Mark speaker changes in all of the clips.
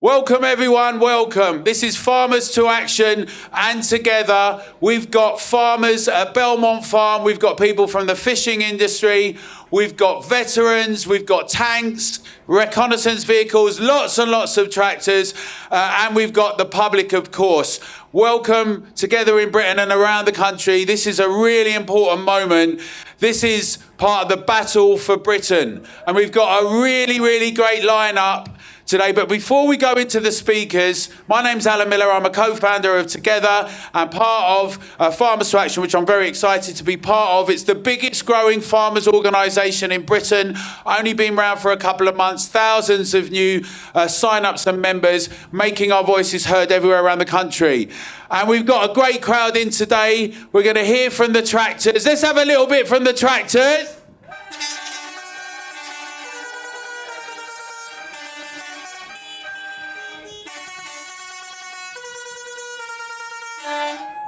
Speaker 1: Welcome everyone, welcome. This is Farmers to Action, and together we've got farmers at Belmont Farm, we've got people from the fishing industry, we've got veterans, we've got tanks, reconnaissance vehicles, lots and lots of tractors, and we've got the public, of course. Welcome together in Britain and around the country. This is a really important moment. This is part of the battle for Britain, and we've got a really, really great lineup today. But before we go into the speakers, my name's Alan Miller. I'm a co-founder of Together and part of Farmers to Action, which I'm very excited to be part of. It's the biggest growing farmers organisation in Britain. Only been around for a couple of months. Thousands of new sign-ups and members, making our voices heard everywhere around the country. And we've got a great crowd in today. We're going to hear from the tractors. Let's have a little bit from the tractors.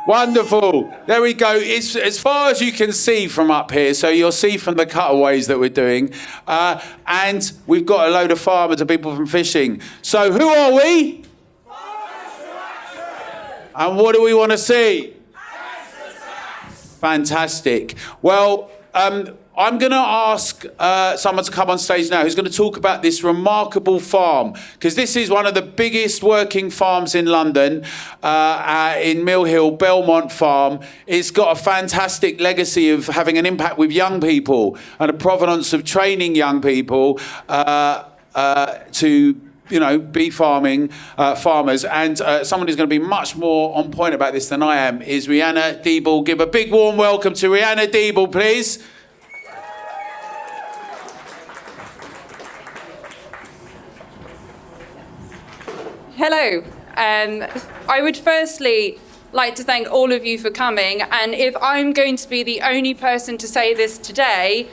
Speaker 1: Wonderful. There we go. It's as far as you can see from up here, so you'll see from the cutaways that we're doing. And we've got a load of farmers and people from fishing. So who are we? And what do we want to see? Fantastic. Well, I'm going to ask someone to come on stage now who's going to talk about this remarkable farm, because this is one of the biggest working farms in London, in Mill Hill, Belmont Farm. It's got a fantastic legacy of having an impact with young people and a provenance of training young people to be farmers. And someone who's going to be much more on point about this than I am is Rihanna Deeble. Give a big warm welcome to Rihanna Deeble, please.
Speaker 2: Hello. I would firstly like to thank all of you for coming. And if I'm going to be the only person to say this today,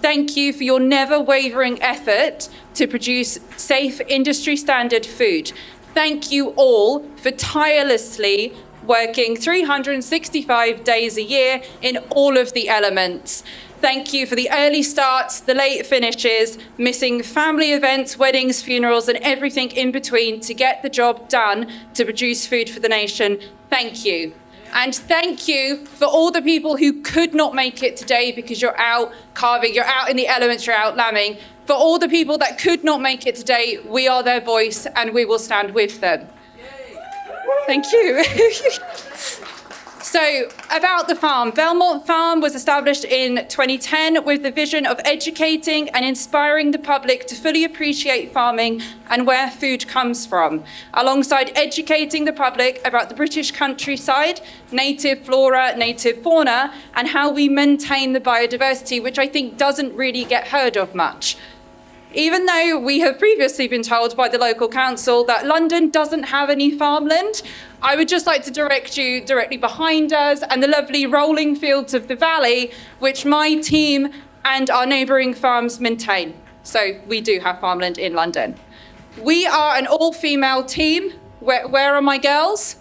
Speaker 2: thank you for your never wavering effort to produce safe industry standard food. Thank you all for tirelessly working 365 days a year in all of the elements. Thank you for the early starts, the late finishes, missing family events, weddings, funerals, and everything in between to get the job done to produce food for the nation. Thank you. And thank you for all the people who could not make it today because you're out carving, you're out in the elements, you're out lambing. For all the people that could not make it today, we are their voice and we will stand with them. Thank you. So, about the farm. Belmont Farm was established in 2010 with the vision of educating and inspiring the public to fully appreciate farming and where food comes from, alongside educating the public about the British countryside, native flora, native fauna, and how we maintain the biodiversity, which I think doesn't really get heard of much. Even though we have previously been told by the local council that London doesn't have any farmland, I would just like to direct you directly behind us and the lovely rolling fields of the valley, which my team and our neighbouring farms maintain. So we do have farmland in London. We are an all-female team. Where are my girls?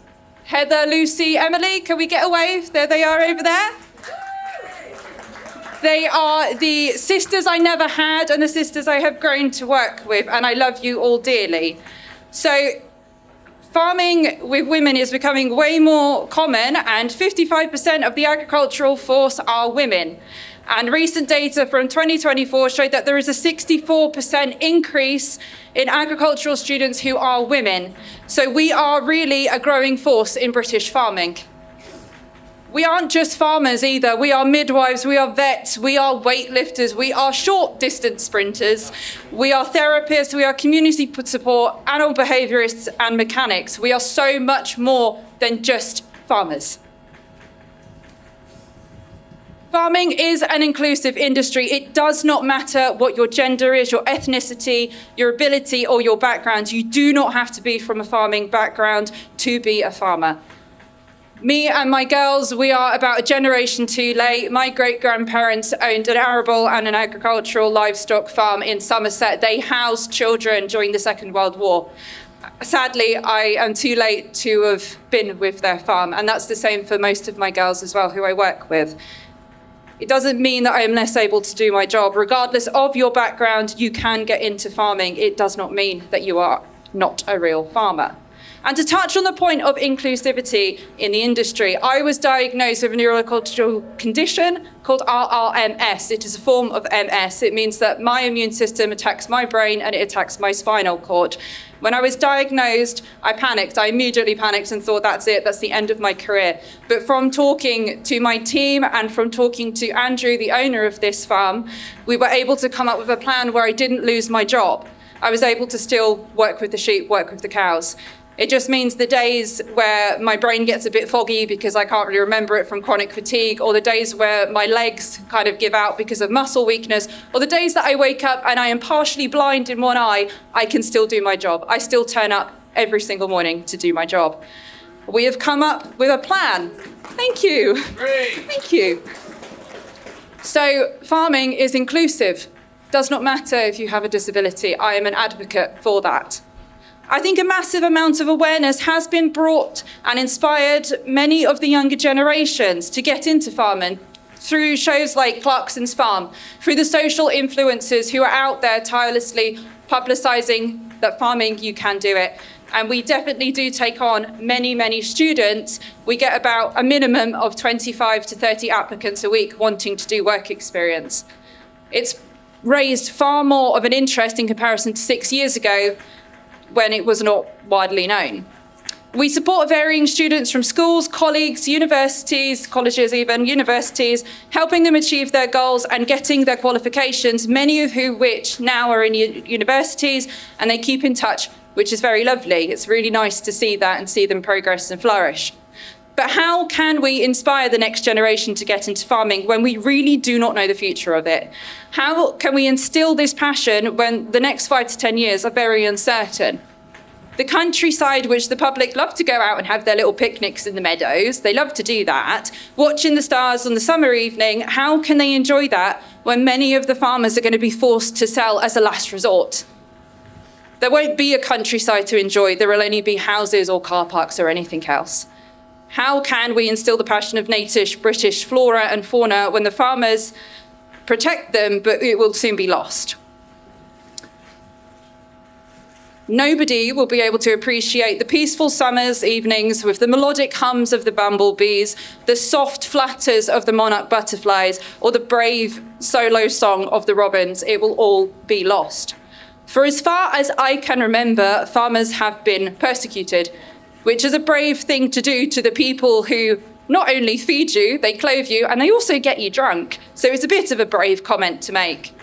Speaker 2: Heather, Lucy, Emily, can we get a wave? There they are over there. They are the sisters I never had and the sisters I have grown to work with, and I love you all dearly. So farming with women is becoming way more common, and 55% of the agricultural force are women. And recent data from 2024 showed that there is a 64% increase in agricultural students who are women. So we are really a growing force in British farming. We aren't just farmers either. We are midwives, we are vets, we are weightlifters, we are short distance sprinters, we are therapists, we are community support, animal behaviourists and mechanics. We are so much more than just farmers. Farming is an inclusive industry. It does not matter what your gender is, your ethnicity, your ability or your background. You do not have to be from a farming background to be a farmer. Me and my girls, we are about a generation too late. My great-grandparents owned an arable and an agricultural livestock farm in Somerset. They housed children during the Second World War. Sadly, I am too late to have been with their farm, and that's the same for most of my girls as well, who I work with. It doesn't mean that I am less able to do my job. Regardless of your background, you can get into farming. It does not mean that you are not a real farmer. And to touch on the point of inclusivity in the industry, I was diagnosed with a neurological condition called RRMS. It is a form of MS. It means that my immune system attacks my brain and it attacks my spinal cord. When I was diagnosed, I panicked. I immediately panicked and thought, that's it, that's the end of my career. But from talking to my team and from talking to Andrew, the owner of this farm, we were able to come up with a plan where I didn't lose my job. I was able to still work with the sheep, work with the cows. It just means the days where my brain gets a bit foggy because I can't really remember it from chronic fatigue, or the days where my legs kind of give out because of muscle weakness, or the days that I wake up and I am partially blind in one eye, I can still do my job. I still turn up every single morning to do my job. We have come up with a plan. Thank you.
Speaker 1: Great.
Speaker 2: Thank you. So farming is inclusive. Does not matter if you have a disability. I am an advocate for that. I think a massive amount of awareness has been brought and inspired many of the younger generations to get into farming through shows like Clarkson's Farm, through the social influencers who are out there tirelessly publicising that farming, you can do it. And we definitely do take on many, many students. We get about a minimum of 25 to 30 applicants a week wanting to do work experience. It's raised far more of an interest in comparison to 6 years ago, when it was not widely known. We support varying students from schools, colleagues, universities, colleges even, universities, helping them achieve their goals and getting their qualifications, many of which now are in universities, and they keep in touch, which is very lovely. It's really nice to see that and see them progress and flourish. But how can we inspire the next generation to get into farming when we really do not know the future of it? How can we instill this passion when the next 5 to 10 years are very uncertain? The countryside, which the public love to go out and have their little picnics in the meadows, they love to do that, watching the stars on the summer evening, how can they enjoy that when many of the farmers are going to be forced to sell as a last resort? There won't be a countryside to enjoy. There will only be houses or car parks or anything else. How can we instill the passion of native British flora and fauna when the farmers protect them, but it will soon be lost? Nobody will be able to appreciate the peaceful summer's evenings with the melodic hums of the bumblebees, the soft flutters of the monarch butterflies, or the brave solo song of the robins. It will all be lost. For as far as I can remember, farmers have been persecuted, which is a brave thing to do to the people who not only feed you, they clothe you, and they also get you drunk. So it's a bit of a brave comment to make.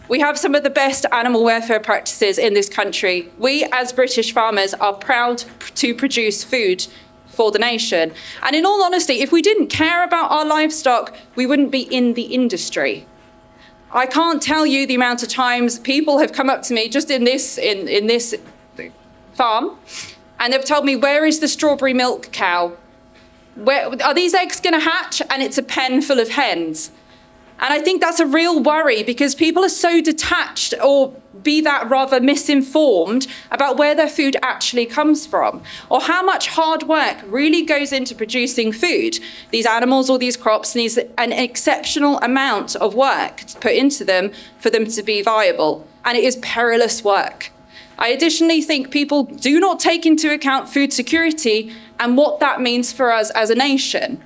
Speaker 2: We have some of the best animal welfare practices in this country. We, as British farmers, are proud to produce food for the nation. And in all honesty, if we didn't care about our livestock, we wouldn't be in the industry. I can't tell you the amount of times people have come up to me just in this farm, and they've told me, where is the strawberry milk cow? Where are these eggs going to hatch? And it's a pen full of hens. And I think that's a real worry because people are so detached, or be that rather misinformed, about where their food actually comes from, or how much hard work really goes into producing food. These animals or these crops need an exceptional amount of work to put into them for them to be viable. And it is perilous work. I additionally think people do not take into account food security and what that means for us as a nation.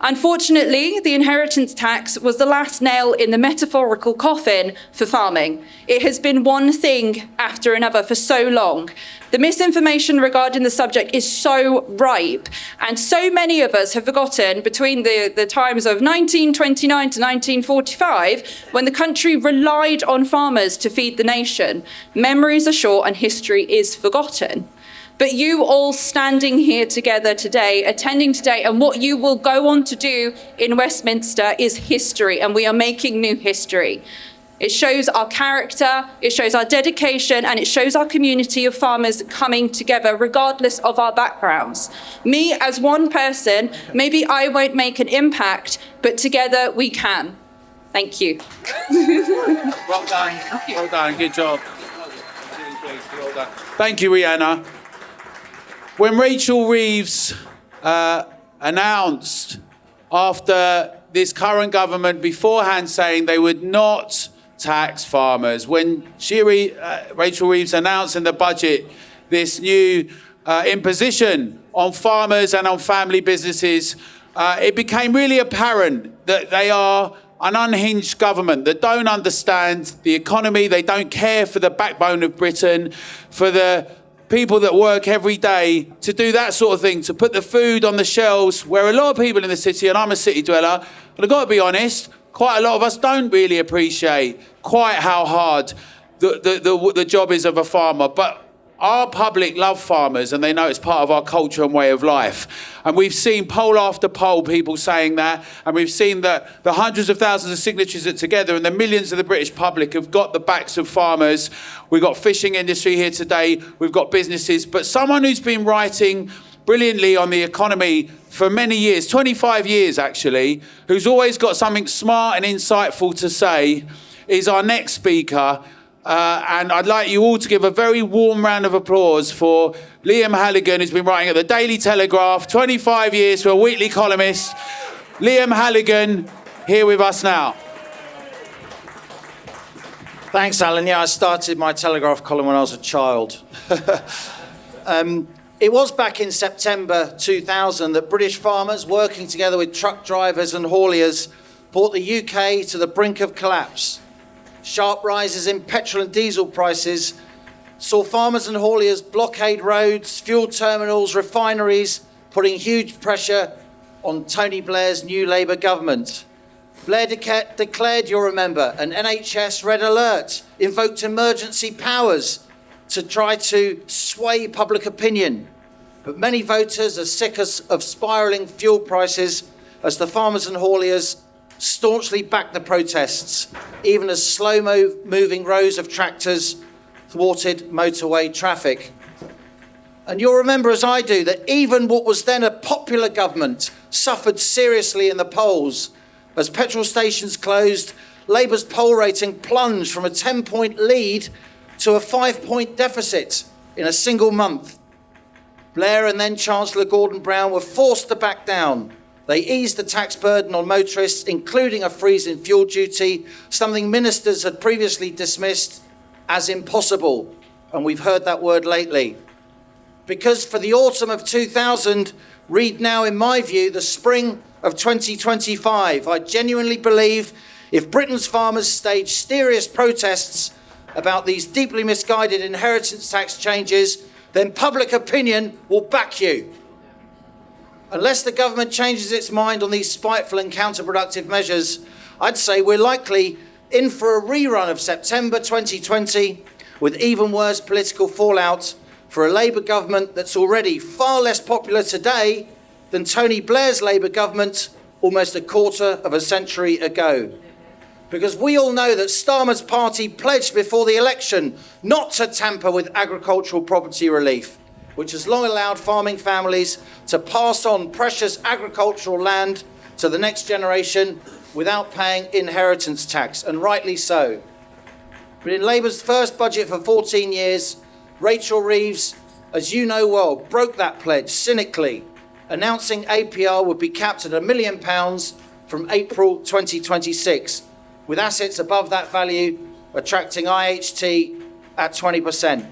Speaker 2: Unfortunately, the inheritance tax was the last nail in the metaphorical coffin for farming. It has been one thing after another for so long. The misinformation regarding the subject is so ripe, and so many of us have forgotten between the times of 1929 to 1945, when the country relied on farmers to feed the nation. Memories are short and history is forgotten. But you all standing here together today, attending today, and what you will go on to do in Westminster is history, and we are making new history. It shows our character, it shows our dedication, and it shows our community of farmers coming together regardless of our backgrounds. Me as one person, maybe I won't make an impact, but together we can. Thank you.
Speaker 1: Well done. Well done. Good job. Well done. Thank you, Rihanna. When Rachel Reeves announced after this current government beforehand saying they would not tax farmers, when Rachel Reeves announced in the budget this new imposition on farmers and on family businesses, it became really apparent that they are an unhinged government that don't understand the economy. They don't care for the backbone of Britain, for the people that work every day to do that sort of thing, to put the food on the shelves, where a lot of people in the city, and I'm a city dweller, and I've got to be honest, quite a lot of us don't really appreciate quite how hard the job is of a farmer. But our public love farmers, and they know it's part of our culture and way of life. And we've seen poll after poll people saying that, and we've seen that the hundreds of thousands of signatures that together and the millions of the British public have got the backs of farmers. We've got fishing industry here today, we've got businesses, but someone who's been writing brilliantly on the economy for many years, 25 years actually, who's always got something smart and insightful to say, is our next speaker. And I'd like you all to give a very warm round of applause for Liam Halligan, who's been writing at the Daily Telegraph, 25 years for a weekly columnist. Liam Halligan, here with us now.
Speaker 3: Thanks, Alan. Yeah, I started my Telegraph column when I was a child. It was back in September 2000 that British farmers, working together with truck drivers and hauliers, brought the UK to the brink of collapse. Sharp rises in petrol and diesel prices saw farmers and hauliers blockade roads, fuel terminals, refineries, putting huge pressure on Tony Blair's new Labour government. Blair declared, you'll remember, an NHS red alert, invoked emergency powers to try to sway public opinion. But many voters are sick of spiralling fuel prices as the farmers and hauliers staunchly backed the protests, even as slow-moving rows of tractors thwarted motorway traffic. And you'll remember, as I do, that even what was then a popular government suffered seriously in the polls. As petrol stations closed, Labour's poll rating plunged from a 10-point lead to a 5-point deficit in a single month. Blair and then Chancellor Gordon Brown were forced to back down. They eased the tax burden on motorists, including a freeze in fuel duty, something ministers had previously dismissed as impossible. And we've heard that word lately. Because for the autumn of 2000, read now, in my view, the spring of 2025, I genuinely believe if Britain's farmers stage serious protests about these deeply misguided inheritance tax changes, then public opinion will back you. Unless the government changes its mind on these spiteful and counterproductive measures, I'd say we're likely in for a rerun of September 2020 with even worse political fallout for a Labour government that's already far less popular today than Tony Blair's Labour government almost a quarter of a century ago. Because we all know that Starmer's party pledged before the election not to tamper with agricultural property relief, which has long allowed farming families to pass on precious agricultural land to the next generation without paying inheritance tax, and rightly so. But in Labour's first budget for 14 years, Rachel Reeves, as you know well, broke that pledge cynically, announcing APR would be capped at £1 million from April 2026, with assets above that value attracting IHT at 20%.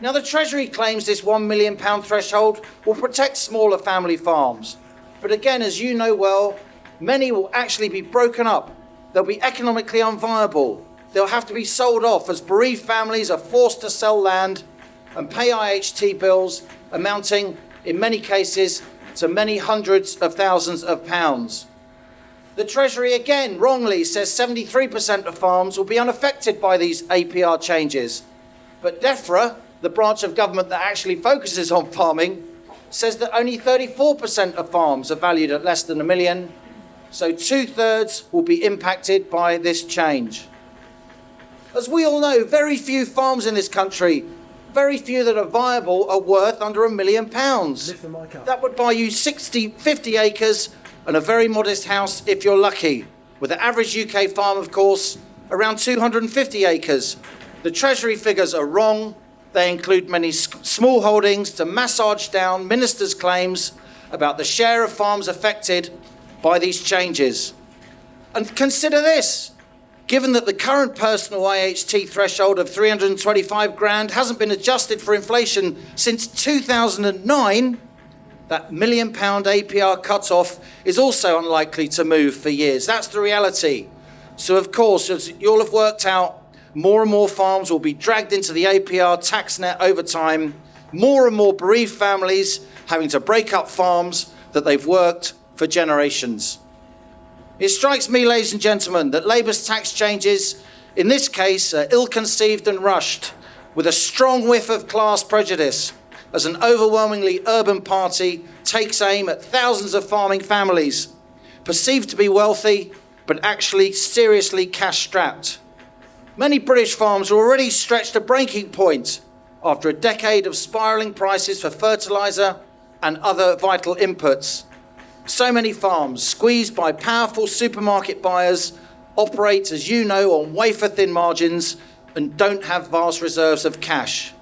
Speaker 3: Now, the Treasury claims this £1 million threshold will protect smaller family farms. But again, as you know well, many will actually be broken up. They'll be economically unviable. They'll have to be sold off as bereaved families are forced to sell land and pay IHT bills amounting, in many cases, to many hundreds of thousands of pounds. The Treasury again wrongly says 73% of farms will be unaffected by these APR changes. But DEFRA, the branch of government that actually focuses on farming, says that only 34% of farms are valued at less than £1 million, so 2/3 will be impacted by this change. As we all know, very few farms in this country, very few that are viable, are worth under £1 million. That would buy you 50 acres and a very modest house if you're lucky, with the average UK farm, of course, around 250 acres. The Treasury figures are wrong. They include many small holdings to massage down ministers' claims about the share of farms affected by these changes. And consider this. Given that the current personal IHT threshold of 325 grand hasn't been adjusted for inflation since 2009, that £1 million APR cut-off is also unlikely to move for years. That's the reality. So, of course, as you'll have worked out, more and more farms will be dragged into the APR tax net over time, more and more bereaved families having to break up farms that they've worked for generations. It strikes me, ladies and gentlemen, that Labour's tax changes, in this case, are ill-conceived and rushed, with a strong whiff of class prejudice, as an overwhelmingly urban party takes aim at thousands of farming families, perceived to be wealthy, but actually seriously cash-strapped. Many British farms are already stretched to breaking point after a decade of spiralling prices for fertiliser and other vital inputs. So many farms, squeezed by powerful supermarket buyers, operate, as you know, on wafer-thin margins and don't have vast reserves of cash.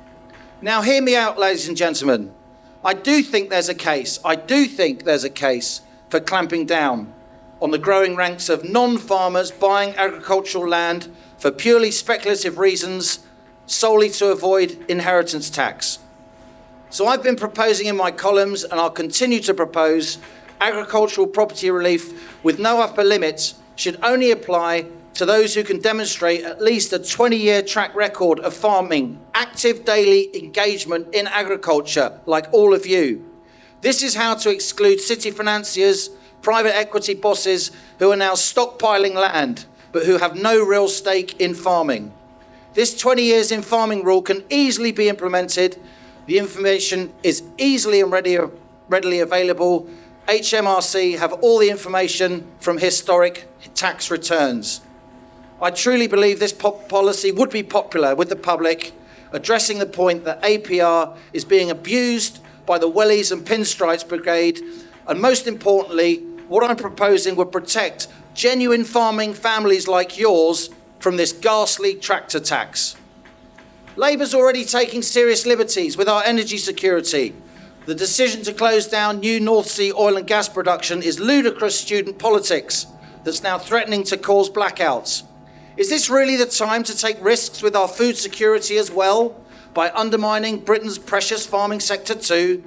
Speaker 3: Now, hear me out, ladies and gentlemen. I do think there's a case for clamping down on the growing ranks of non-farmers buying agricultural land for purely speculative reasons, solely to avoid inheritance tax. So I've been proposing in my columns, and I'll continue to propose, agricultural property relief with no upper limits should only apply to those who can demonstrate at least a 20-year track record of farming, active daily engagement in agriculture, like all of you. This is how to exclude city financiers, private equity bosses who are now stockpiling land, but who have no real stake in farming. This 20 years in farming rule can easily be implemented. The information is easily and readily available. HMRC have all the information from historic tax returns. I truly believe this policy would be popular with the public, addressing the point that APR is being abused by the wellies and pinstripes brigade, and most importantly, what I'm proposing would protect genuine farming families like yours from this ghastly tractor tax. Labour's already taking serious liberties with our energy security. The decision to close down new North Sea oil and gas production is ludicrous student politics that's now threatening to cause blackouts. Is this really the time to take risks with our food security as well, by undermining Britain's precious farming sector too?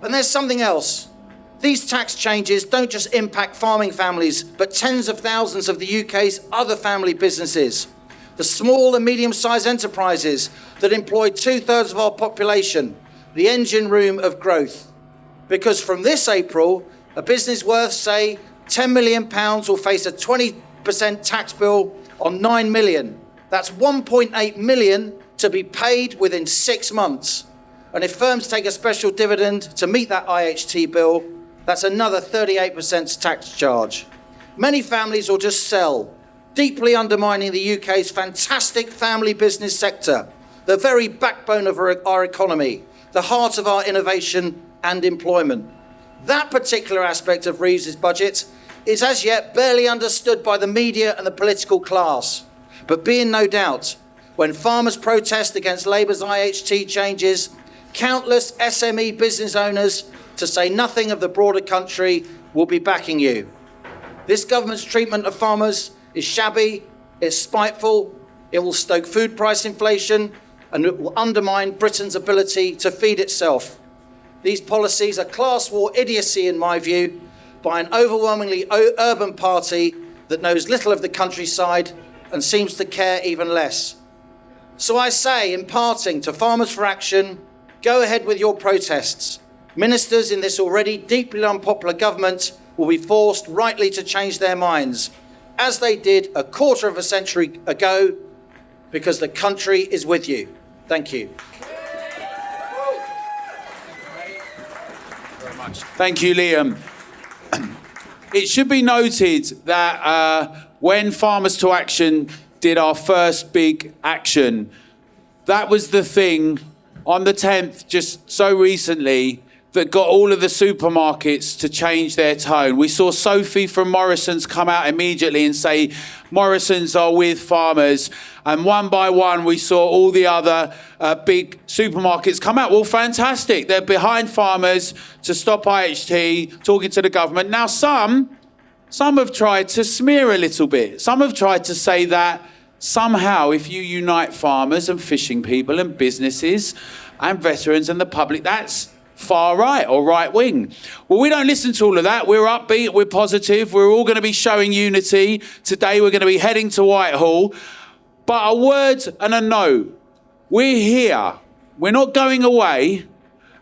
Speaker 3: And there's something else. These tax changes don't just impact farming families, but tens of thousands of the UK's other family businesses. The small and medium-sized enterprises that employ 2/3 of our population, the engine room of growth. Because from this April, a business worth, say, £10 million will face a 20% tax bill on 9 million. That's 1.8 million to be paid within 6 months. And if firms take a special dividend to meet that IHT bill, that's another 38% tax charge. Many families will just sell, deeply undermining the UK's fantastic family business sector, the very backbone of our economy, the heart of our innovation and employment. That particular aspect of Reeves's budget is as yet barely understood by the media and the political class. But be in no doubt, when farmers protest against Labour's IHT changes, countless SME business owners, to say nothing of the broader country, will be backing you. This government's treatment of farmers is shabby, it's spiteful, it will stoke food price inflation, and it will undermine Britain's ability to feed itself. These policies are class war idiocy, in my view, by an overwhelmingly urban party that knows little of the countryside and seems to care even less. So I say, in parting to Farmers for Action, go ahead with your protests. Ministers in this already deeply unpopular government will be forced rightly to change their minds, as they did a quarter of a century ago, because the country is with you. Thank you.
Speaker 1: Thank you, Liam. It should be noted that when Farmers to Action did our first big action, that was the thing on the 10th, just so recently, that got all of the supermarkets to change their tone. We saw Sophie from Morrison's come out immediately and say, Morrison's are with farmers. And one by one, we saw all the other big supermarkets come out. Well, fantastic. They're behind farmers to stop IHT, talking to the government. Now, some Some have tried to smear a little bit. Some have tried to say that somehow if you unite farmers and fishing people and businesses and veterans and the public, that's far right or right wing. Well, we don't listen to all of that. We're upbeat, we're positive, we're all going to be showing unity. Today we're going to be heading to Whitehall. But a word and a note. We're here. We're not going away.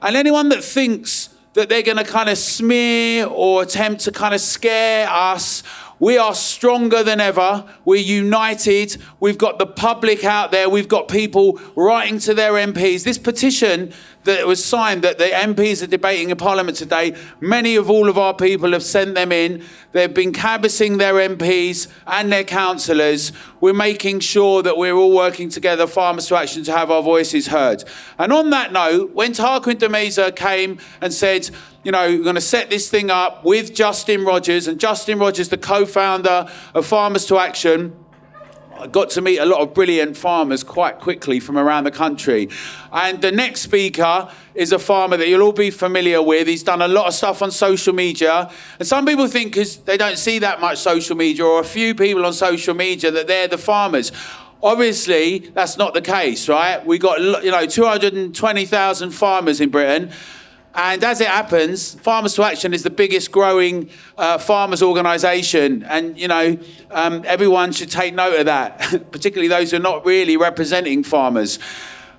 Speaker 1: And anyone that thinks that they're going to kind of smear or attempt to kind of scare us, we are stronger than ever. We're united. We've got the public out there. We've got people writing to their MPs. This petition that was signed that the MPs are debating in Parliament today, many of all of our people have sent them in. They've been canvassing their MPs and their councillors. We're making sure that we're all working together, Farmers to Action, to have our voices heard. And on that note, when Tarquin de Mesa came and said, you know, we're going to set this thing up with Justin Rogers, and Justin Rogers, the co-founder of Farmers to Action, I got to meet a lot of brilliant farmers quite quickly from around the country. And the next speaker is a farmer that you'll all be familiar with. He's done a lot of stuff on social media. And some people think because they don't see that much social media or a few people on social media that they're the farmers. Obviously, that's not the case, right? We got, 220,000 farmers in Britain. And as it happens, Farmers to Action is the biggest growing farmers organisation. And, everyone should take note of that, particularly those who are not really representing farmers.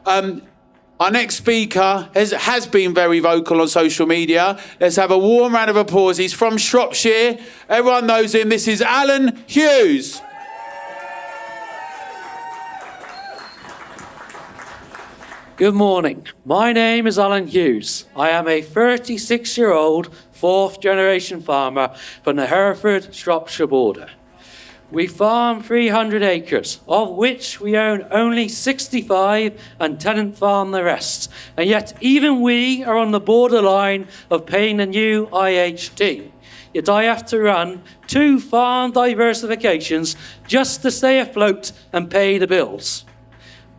Speaker 1: Our next speaker has been very vocal on social media. Let's have a warm round of applause. He's from Shropshire. Everyone knows him. This is Alan Hughes.
Speaker 4: Good morning. My name is Alan Hughes. I am a 36-year-old fourth-generation farmer from the Hereford-Shropshire border. We farm 300 acres, of which we own only 65 and tenant farm the rest. And yet even we are on the borderline of paying the new IHT. Yet I have to run 2 farm diversifications just to stay afloat and pay the bills.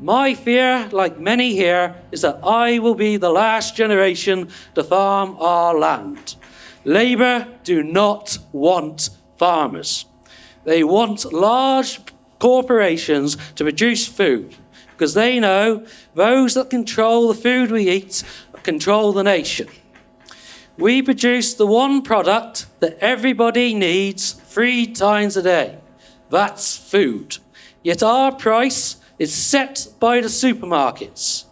Speaker 4: My fear, like many here, is that I will be the last generation to farm our land. Labour do not want farmers. They want large corporations to produce food because they know those that control the food we eat control the nation. We produce the one product that everybody needs 3 times a day. That's food. Yet our price is set by the supermarkets.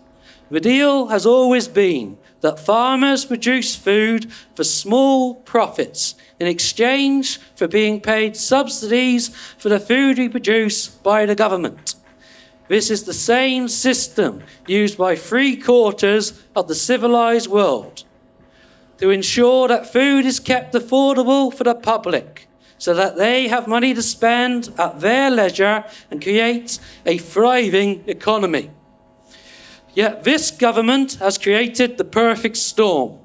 Speaker 4: The deal has always been that farmers produce food for small profits in exchange for being paid subsidies for the food we produce by the government. This is the same system used by 3/4 of the civilized world to ensure that food is kept affordable for the public, so that they have money to spend at their leisure and create a thriving economy. Yet this government has created the perfect storm.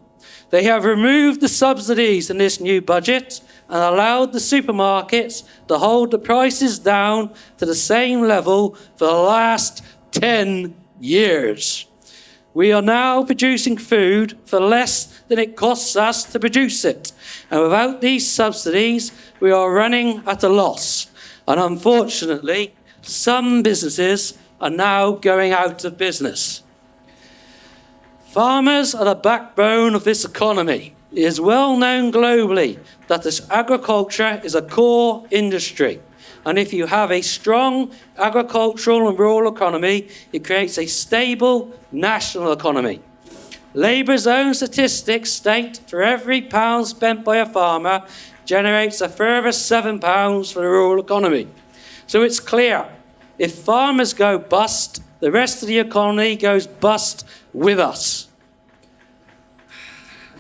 Speaker 4: They have removed the subsidies in this new budget and allowed the supermarkets to hold the prices down to the same level for the last 10 years. We are now producing food for less than it costs us to produce it. And without these subsidies, we are running at a loss. And unfortunately, some businesses are now going out of business. Farmers are the backbone of this economy. It is well known globally that this agriculture is a core industry. And if you have a strong agricultural and rural economy, it creates a stable national economy. Labour's own statistics state for every £1 spent by a farmer generates a further £7 for the rural economy. So it's clear, if farmers go bust, the rest of the economy goes bust with us.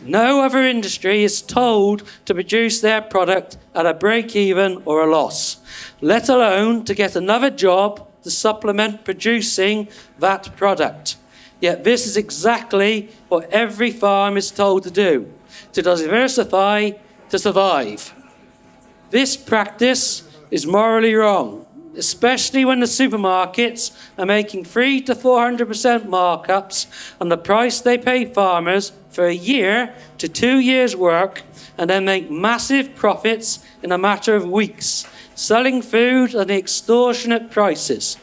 Speaker 4: No other industry is told to produce their product at a break-even or a loss, let alone to get another job to supplement producing that product. Yet this is exactly what every farm is told to do, to diversify to survive. This practice is morally wrong. especially when the supermarkets are making 300 to 400% markups on the price they pay farmers for a year to 2 years' work, and then make massive profits in a matter of weeks, selling food at extortionate prices.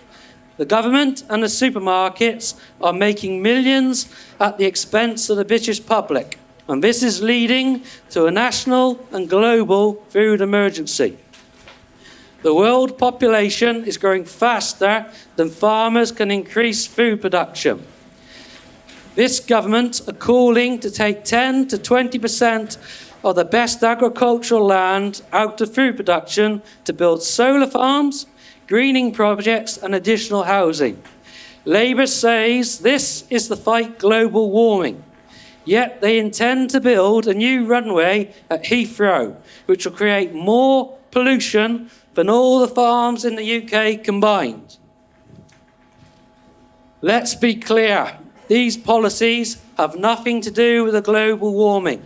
Speaker 4: The government and the supermarkets are making millions at the expense of the British public, and this is leading to a national and global food emergency. The world population is growing faster than farmers can increase food production. This government are calling to take 10 to 20% of the best agricultural land out of food production to build solar farms, greening projects and additional housing. Labour says this is to fight global warming. Yet they intend to build a new runway at Heathrow, which will create more pollution than all the farms in the UK combined. Let's be clear, these policies have nothing to do with the global warming.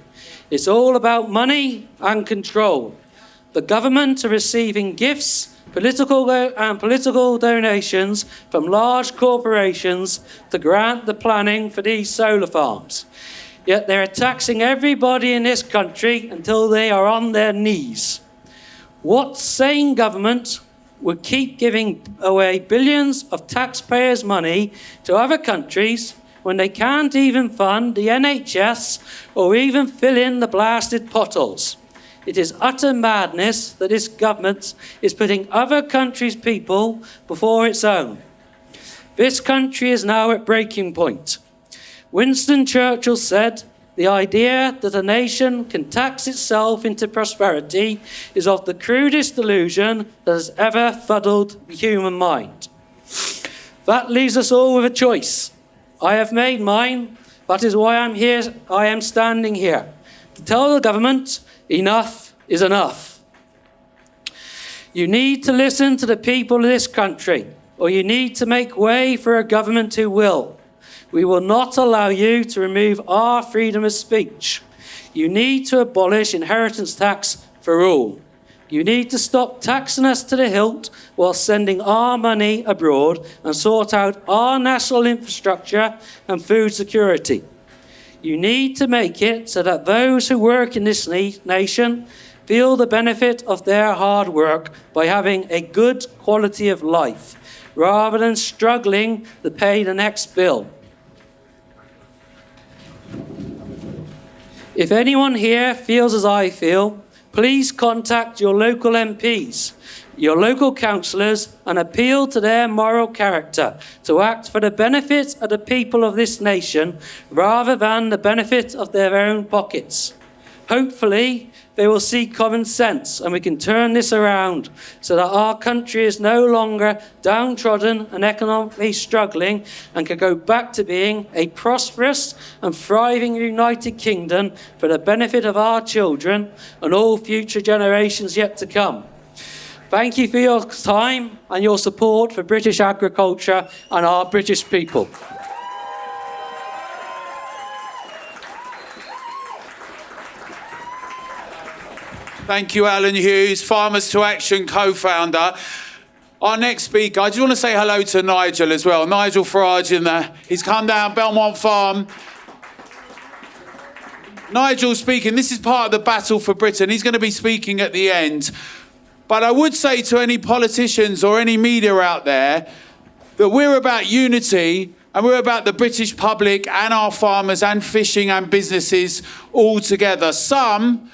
Speaker 4: It's all about money and control. The government are receiving gifts, political donations from large corporations to grant the planning for these solar farms. Yet they're taxing everybody in this country until they are on their knees. What sane government would keep giving away billions of taxpayers' money to other countries when they can't even fund the NHS or even fill in the blasted potholes? It is utter madness that this government is putting other countries' people before its own. This country is now at breaking point. Winston Churchill said, "The idea that a nation can tax itself into prosperity is of the crudest delusion that has ever fuddled the human mind." That leaves us all with a choice. I have made mine. That is why I'm here. I am standing here to tell the government enough is enough. You need to listen to the people of this country, or you need to make way for a government who will. We will not allow you to remove our freedom of speech. You need to abolish inheritance tax for all. You need to stop taxing us to the hilt while sending our money abroad and sort out our national infrastructure and food security. You need to make it so that those who work in this nation feel the benefit of their hard work by having a good quality of life, rather than struggling to pay the next bill. If anyone here feels as I feel, please contact your local MPs, your local councillors, and appeal to their moral character to act for the benefit of the people of this nation rather than the benefit of their own pockets. Hopefully, they will see common sense and we can turn this around so that our country is no longer downtrodden and economically struggling and can go back to being a prosperous and thriving United Kingdom for the benefit of our children and all future generations yet to come. Thank you for your time and your support for British agriculture and our British people.
Speaker 1: Thank you, Alan Hughes, Farmers to Action co-founder. Our next speaker, I just want to say hello to Nigel as well. Nigel Farage in there. He's come down Belmont Farm. Nigel speaking. This is part of the battle for Britain. He's going to be speaking at the end. But I would say to any politicians or any media out there that we're about unity and we're about the British public and our farmers and fishing and businesses all together. Some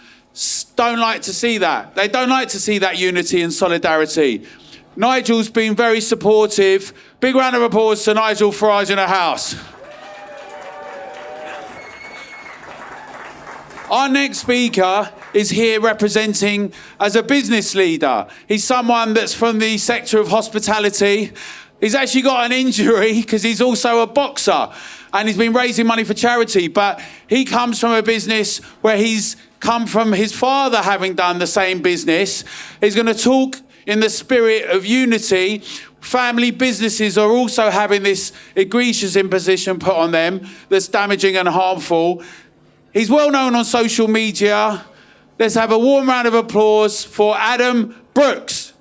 Speaker 1: don't like to see that. They don't like to see that unity and solidarity. Nigel's been very supportive. Big round of applause to Nigel Farage in the house. Our next speaker is here representing as a business leader. He's someone that's from the sector of hospitality. He's actually got an injury because he's also a boxer and he's been raising money for charity, but he comes from a business where he's come from his father having done the same business. He's going to talk in the spirit of unity. Family businesses are also having this egregious imposition put on them that's damaging and harmful. He's well known on social media. Let's have a warm round of applause for Adam Brooks.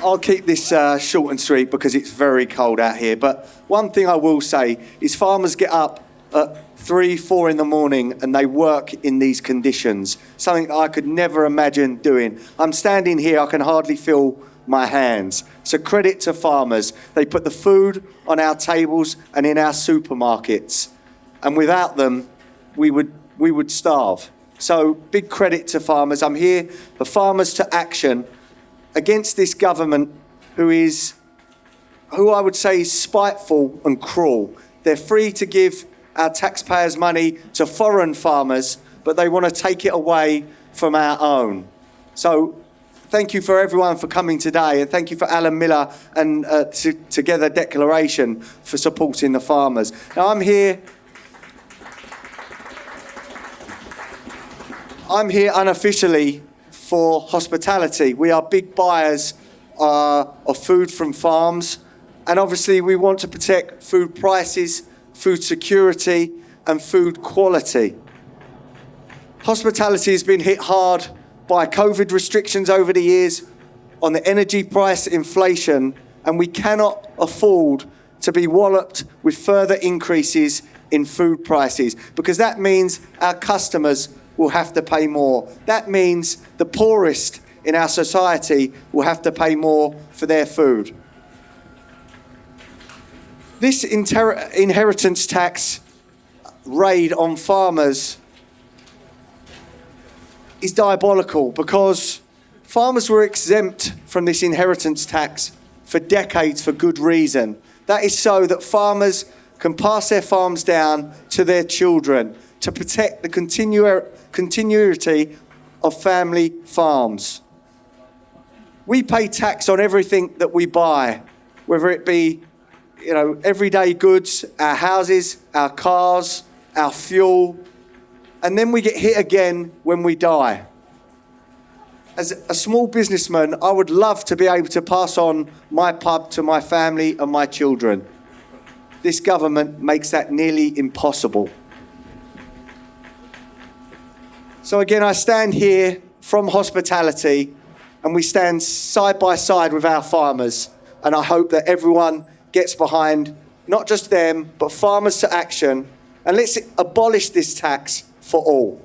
Speaker 5: I'll keep this short and sweet because it's very cold out here. But one thing I will say is farmers get up at 3, 4 in the morning and they work in these conditions, something I could never imagine doing. I'm standing here, I can hardly feel my hands. So credit to farmers. They put the food on our tables and in our supermarkets. And without them, we would starve. So big credit to farmers. I'm here for Farmers to Action against this government who I would say is spiteful and cruel. They're free to give our taxpayers' money to foreign farmers, but they want to take it away from our own. So thank you for everyone for coming today, and thank you for Alan Miller and Together Declaration for supporting the farmers. Now I'm here unofficially for hospitality. We are big buyers of food from farms, and obviously we want to protect food prices, food security and food quality. Hospitality has been hit hard by COVID restrictions over the years, on the energy price inflation, and we cannot afford to be walloped with further increases in food prices, because that means our customers will have to pay more. That means the poorest in our society will have to pay more for their food. This inheritance tax raid on farmers is diabolical, because farmers were exempt from this inheritance tax for decades for good reason. That is so that farmers can pass their farms down to their children to protect the continuity of family farms. We pay tax on everything that we buy, whether it be everyday goods, our houses, our cars, our fuel, and then we get hit again when we die. As a small businessman, I would love to be able to pass on my pub to my family and my children. This government makes that nearly impossible. So again, I stand here from hospitality, and we stand side by side with our farmers, and I hope that everyone gets behind not just them, but Farmers to Action, and let's abolish this tax for all.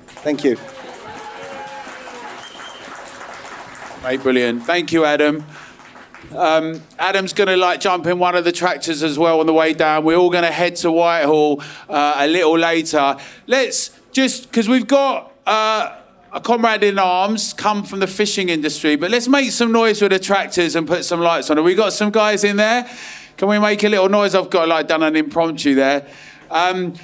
Speaker 5: Thank you.
Speaker 1: Mate, brilliant. Thank you, Adam. Adam's going to jump in one of the tractors as well on the way down. We're all going to head to Whitehall a little later. Let's just, because we've got a comrade in arms come from the fishing industry, but let's make some noise with the tractors and put some lights on. Have we got some guys in there? Can we make a little noise? I've got done an impromptu there. And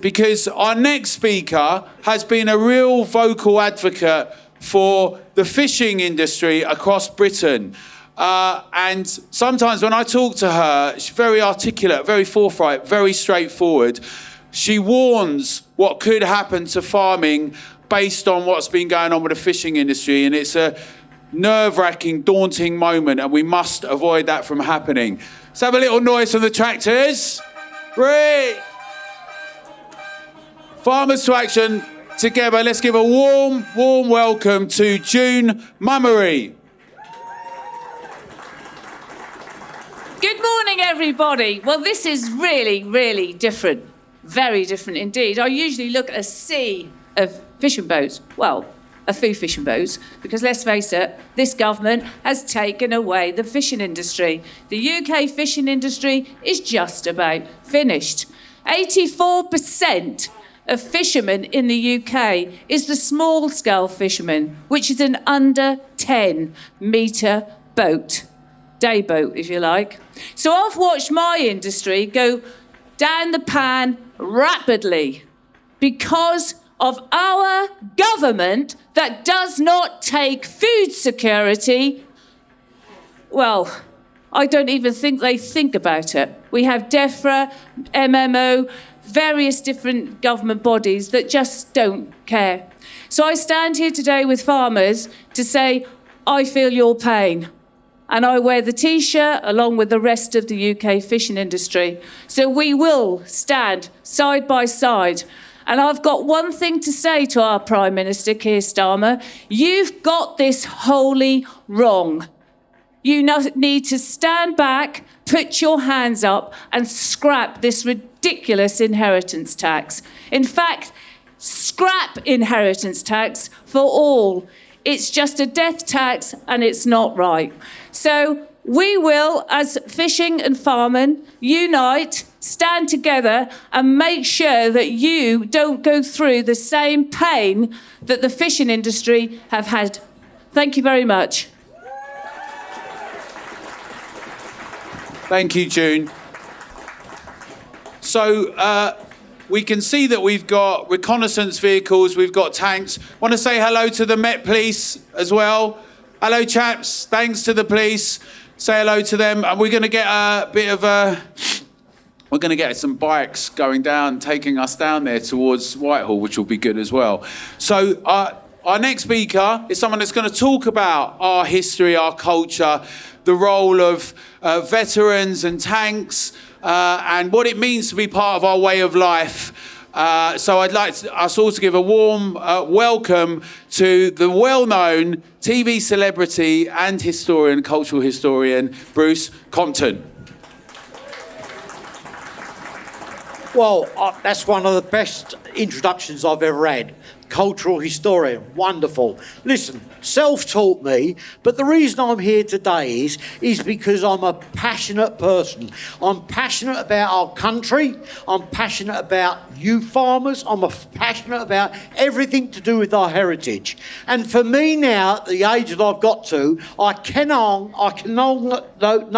Speaker 1: because our next speaker has been a real vocal advocate for the fishing industry across Britain. And sometimes when I talk to her, she's very articulate, very forthright, very straightforward. She warns what could happen to farming based on what's been going on with the fishing industry, and it's a nerve-wracking, daunting moment, and we must avoid that from happening. Let's have a little noise from the tractors. 3. Farmers to Action together. Let's give a warm, warm welcome to June Mummery.
Speaker 6: Good morning, everybody. Well, this is really, really different. Very different indeed. I usually look at a sea of fishing boats. Well, a few fishing boats, because let's face it, this government has taken away the fishing industry. The UK fishing industry is just about finished. 84% of fishermen in the UK is the small-scale fisherman, which is an under 10-metre boat. Day boat, if you like. So I've watched my industry go down the pan rapidly because of our government that does not take food security. Well, I don't even think they think about it. We have DEFRA, MMO, various different government bodies that just don't care. So I stand here today with farmers to say, I feel your pain. And I wear the T-shirt along with the rest of the UK fishing industry. So we will stand side by side And I've got one thing to say to our Prime Minister, Keir Starmer. You've got this wholly wrong. You need to stand back, put your hands up and scrap this ridiculous inheritance tax. In fact, scrap inheritance tax for all. It's just a death tax and it's not right. So we will, as fishing and farming, unite, stand together and make sure that you don't go through the same pain that the fishing industry have had. Thank you very much.
Speaker 1: Thank you, June. So we can see that we've got reconnaissance vehicles, we've got tanks. Want to say hello to the Met Police as well. Hello, chaps. Thanks to the police. Say hello to them. And we're going to get we're going to get some bikes going down, taking us down there towards Whitehall, which will be good as well. So our next speaker is someone that's going to talk about our history, our culture, the role of veterans and tanks, and what it means to be part of our way of life. So I'd like us all to give a warm welcome to the well-known TV celebrity and historian, cultural historian, Bruce Compton.
Speaker 7: Well, that's one of the best introductions I've ever had. Cultural historian, wonderful. Listen, self-taught me, but the reason I'm here today is because I'm a passionate person. I'm passionate about our country. I'm passionate about you farmers. I'm passionate about everything to do with our heritage. And for me now, at the age that I've got to, I can no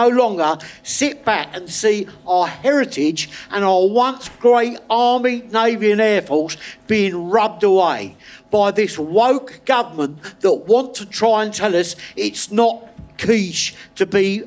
Speaker 7: longer sit back and see our heritage and our once great Army, Navy and Air Force being rubbed away by this woke government that want to try and tell us it's not quiche to be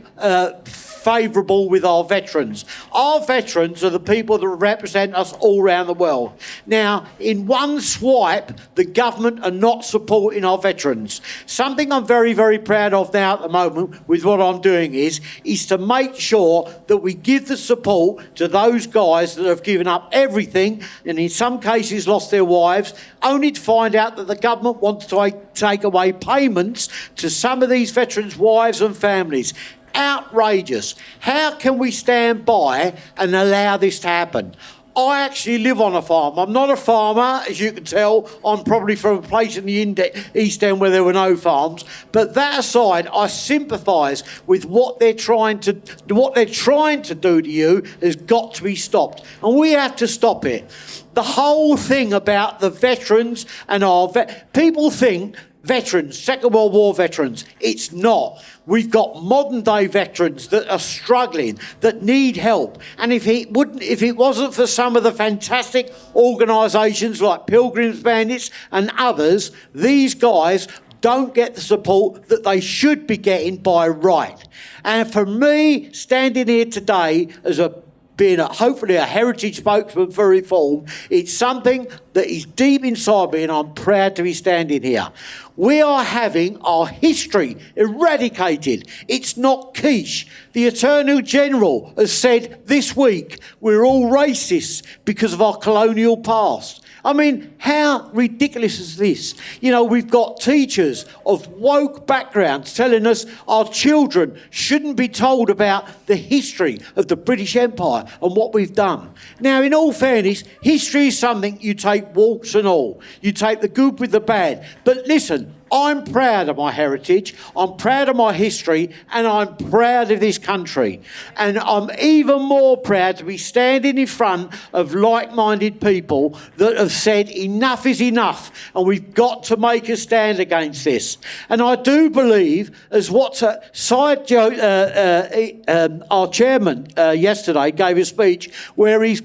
Speaker 7: favourable with our veterans. Our veterans are the people that represent us all around the world. Now, in one swipe, the government are not supporting our veterans. Something I'm very, very proud of now at the moment with what I'm doing is to make sure that we give the support to those guys that have given up everything and in some cases lost their wives, only to find out that the government wants to take away payments to some of these veterans' wives and families. Outrageous. How can we stand by and allow this to happen? I actually live on a farm. I'm not a farmer, as you can tell. I'm probably from a place in the East End where there were no farms. But that aside, I sympathise with what they're trying to do to you has got to be stopped, and we have to stop it. The whole thing about the veterans and people think veterans, Second World War veterans. It's not. We've got modern day veterans that are struggling, that need help. And if it wasn't for some of the fantastic organisations like Pilgrims Bandits and others, these guys don't get the support that they should be getting by right. And for me, standing here today as being hopefully a heritage spokesman for reform, it's something that is deep inside me and I'm proud to be standing here. We are having our history eradicated. It's not quiche. The Attorney General has said this week we're all racists because of our colonial past. I mean, how ridiculous is this? You know, we've got teachers of woke backgrounds telling us our children shouldn't be told about the history of the British Empire and what we've done. Now, in all fairness, history is something you take warts and all. You take the good with the bad. But listen, I'm proud of my heritage, I'm proud of my history, and I'm proud of this country. And I'm even more proud to be standing in front of like-minded people that have said enough is enough, and we've got to make a stand against this. And I do believe, as what our chairman yesterday gave a speech where he's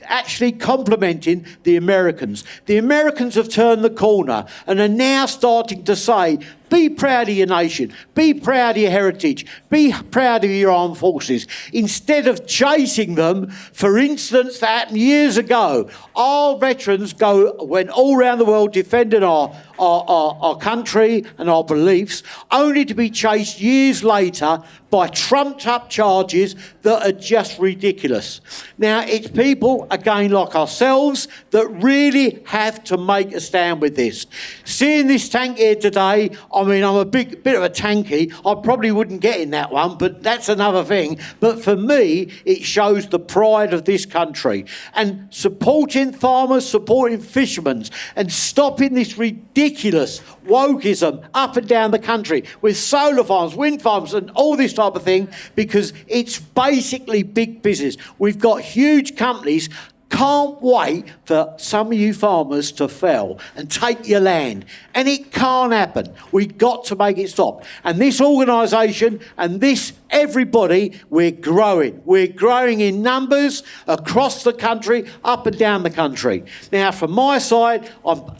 Speaker 7: actually complimenting the Americans. The Americans have turned the corner and are now starting to say Be proud of your nation. Be proud of your heritage. Be proud of your armed forces. Instead of chasing them, for instance, that happened years ago. Our veterans went all around the world defending our country and our beliefs, only to be chased years later by trumped-up charges that are just ridiculous. Now, it's people, again, like ourselves, that really have to make a stand with this. Seeing this tank here today, I mean, I'm a bit of a tanky. I probably wouldn't get in that one, but that's another thing. But for me, it shows the pride of this country. And supporting farmers, supporting fishermen, and stopping this ridiculous wokeism up and down the country with solar farms, wind farms, and all this type of thing, because it's basically big business. We've got huge companies. Can't wait for some of you farmers to fail and take your land. And it can't happen. We've got to make it stop. And this organisation and this everybody, we're growing. We're growing in numbers across the country, up and down the country. Now, from my side,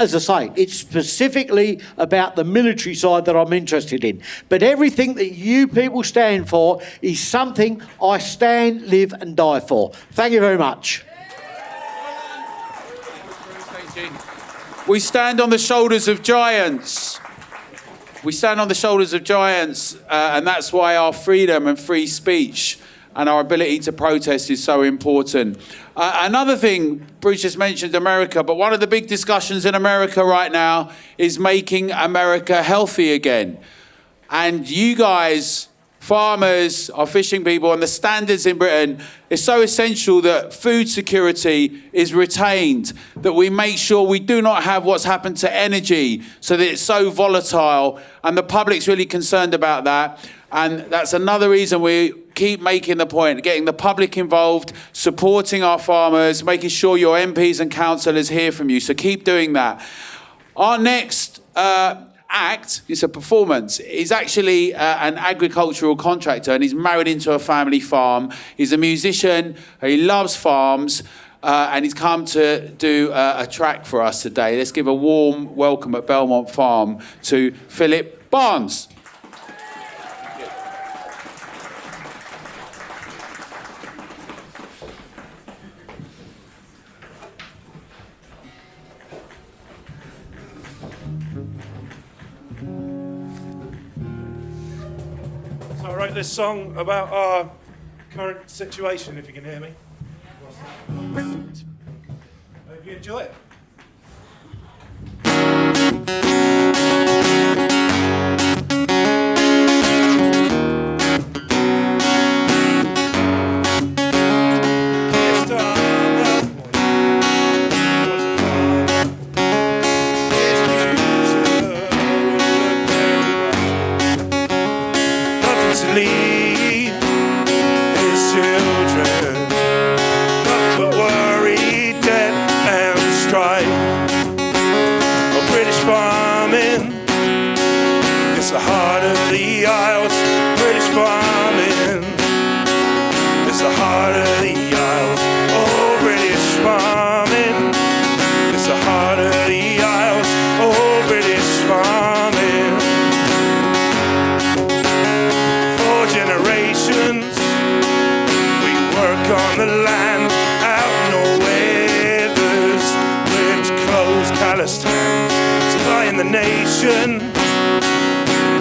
Speaker 7: as I say, it's specifically about the military side that I'm interested in. But everything that you people stand for is something I stand, live and die for. Thank you very much.
Speaker 1: We stand on the shoulders of giants. We stand on the shoulders of giants, and that's why our freedom and free speech and our ability to protest is so important. Another thing, Bruce just mentioned America, but one of the big discussions in America right now is making America healthy again. And you guys, farmers, our fishing people, and the standards in Britain, it's so essential that food security is retained, that we make sure we do not have what's happened to energy so that it's so volatile, and the public's really concerned about that. And that's another reason we keep making the point, getting the public involved, supporting our farmers, making sure your MPs and councillors hear from you. So keep doing that. Our next act, it's a performance. He's actually an agricultural contractor, and he's married into a family farm. He's a musician, he loves farms, and he's come to do a track for us today. Let's give a warm welcome at Belmont Farm to Philip Barnes.
Speaker 8: I wrote this song about our current situation, if you can hear me. Hope you enjoy it. Leave his children, not but worry, debt and strife. Oh, British farming, it's the heart of the Isles. British farming, it's the heart of the Isles. Oh, British farming, it's the heart of the Isles. Oh, British farming. Generations, we work on the land, out in all weathers, ripped clothes, calloused hands, supplying the nation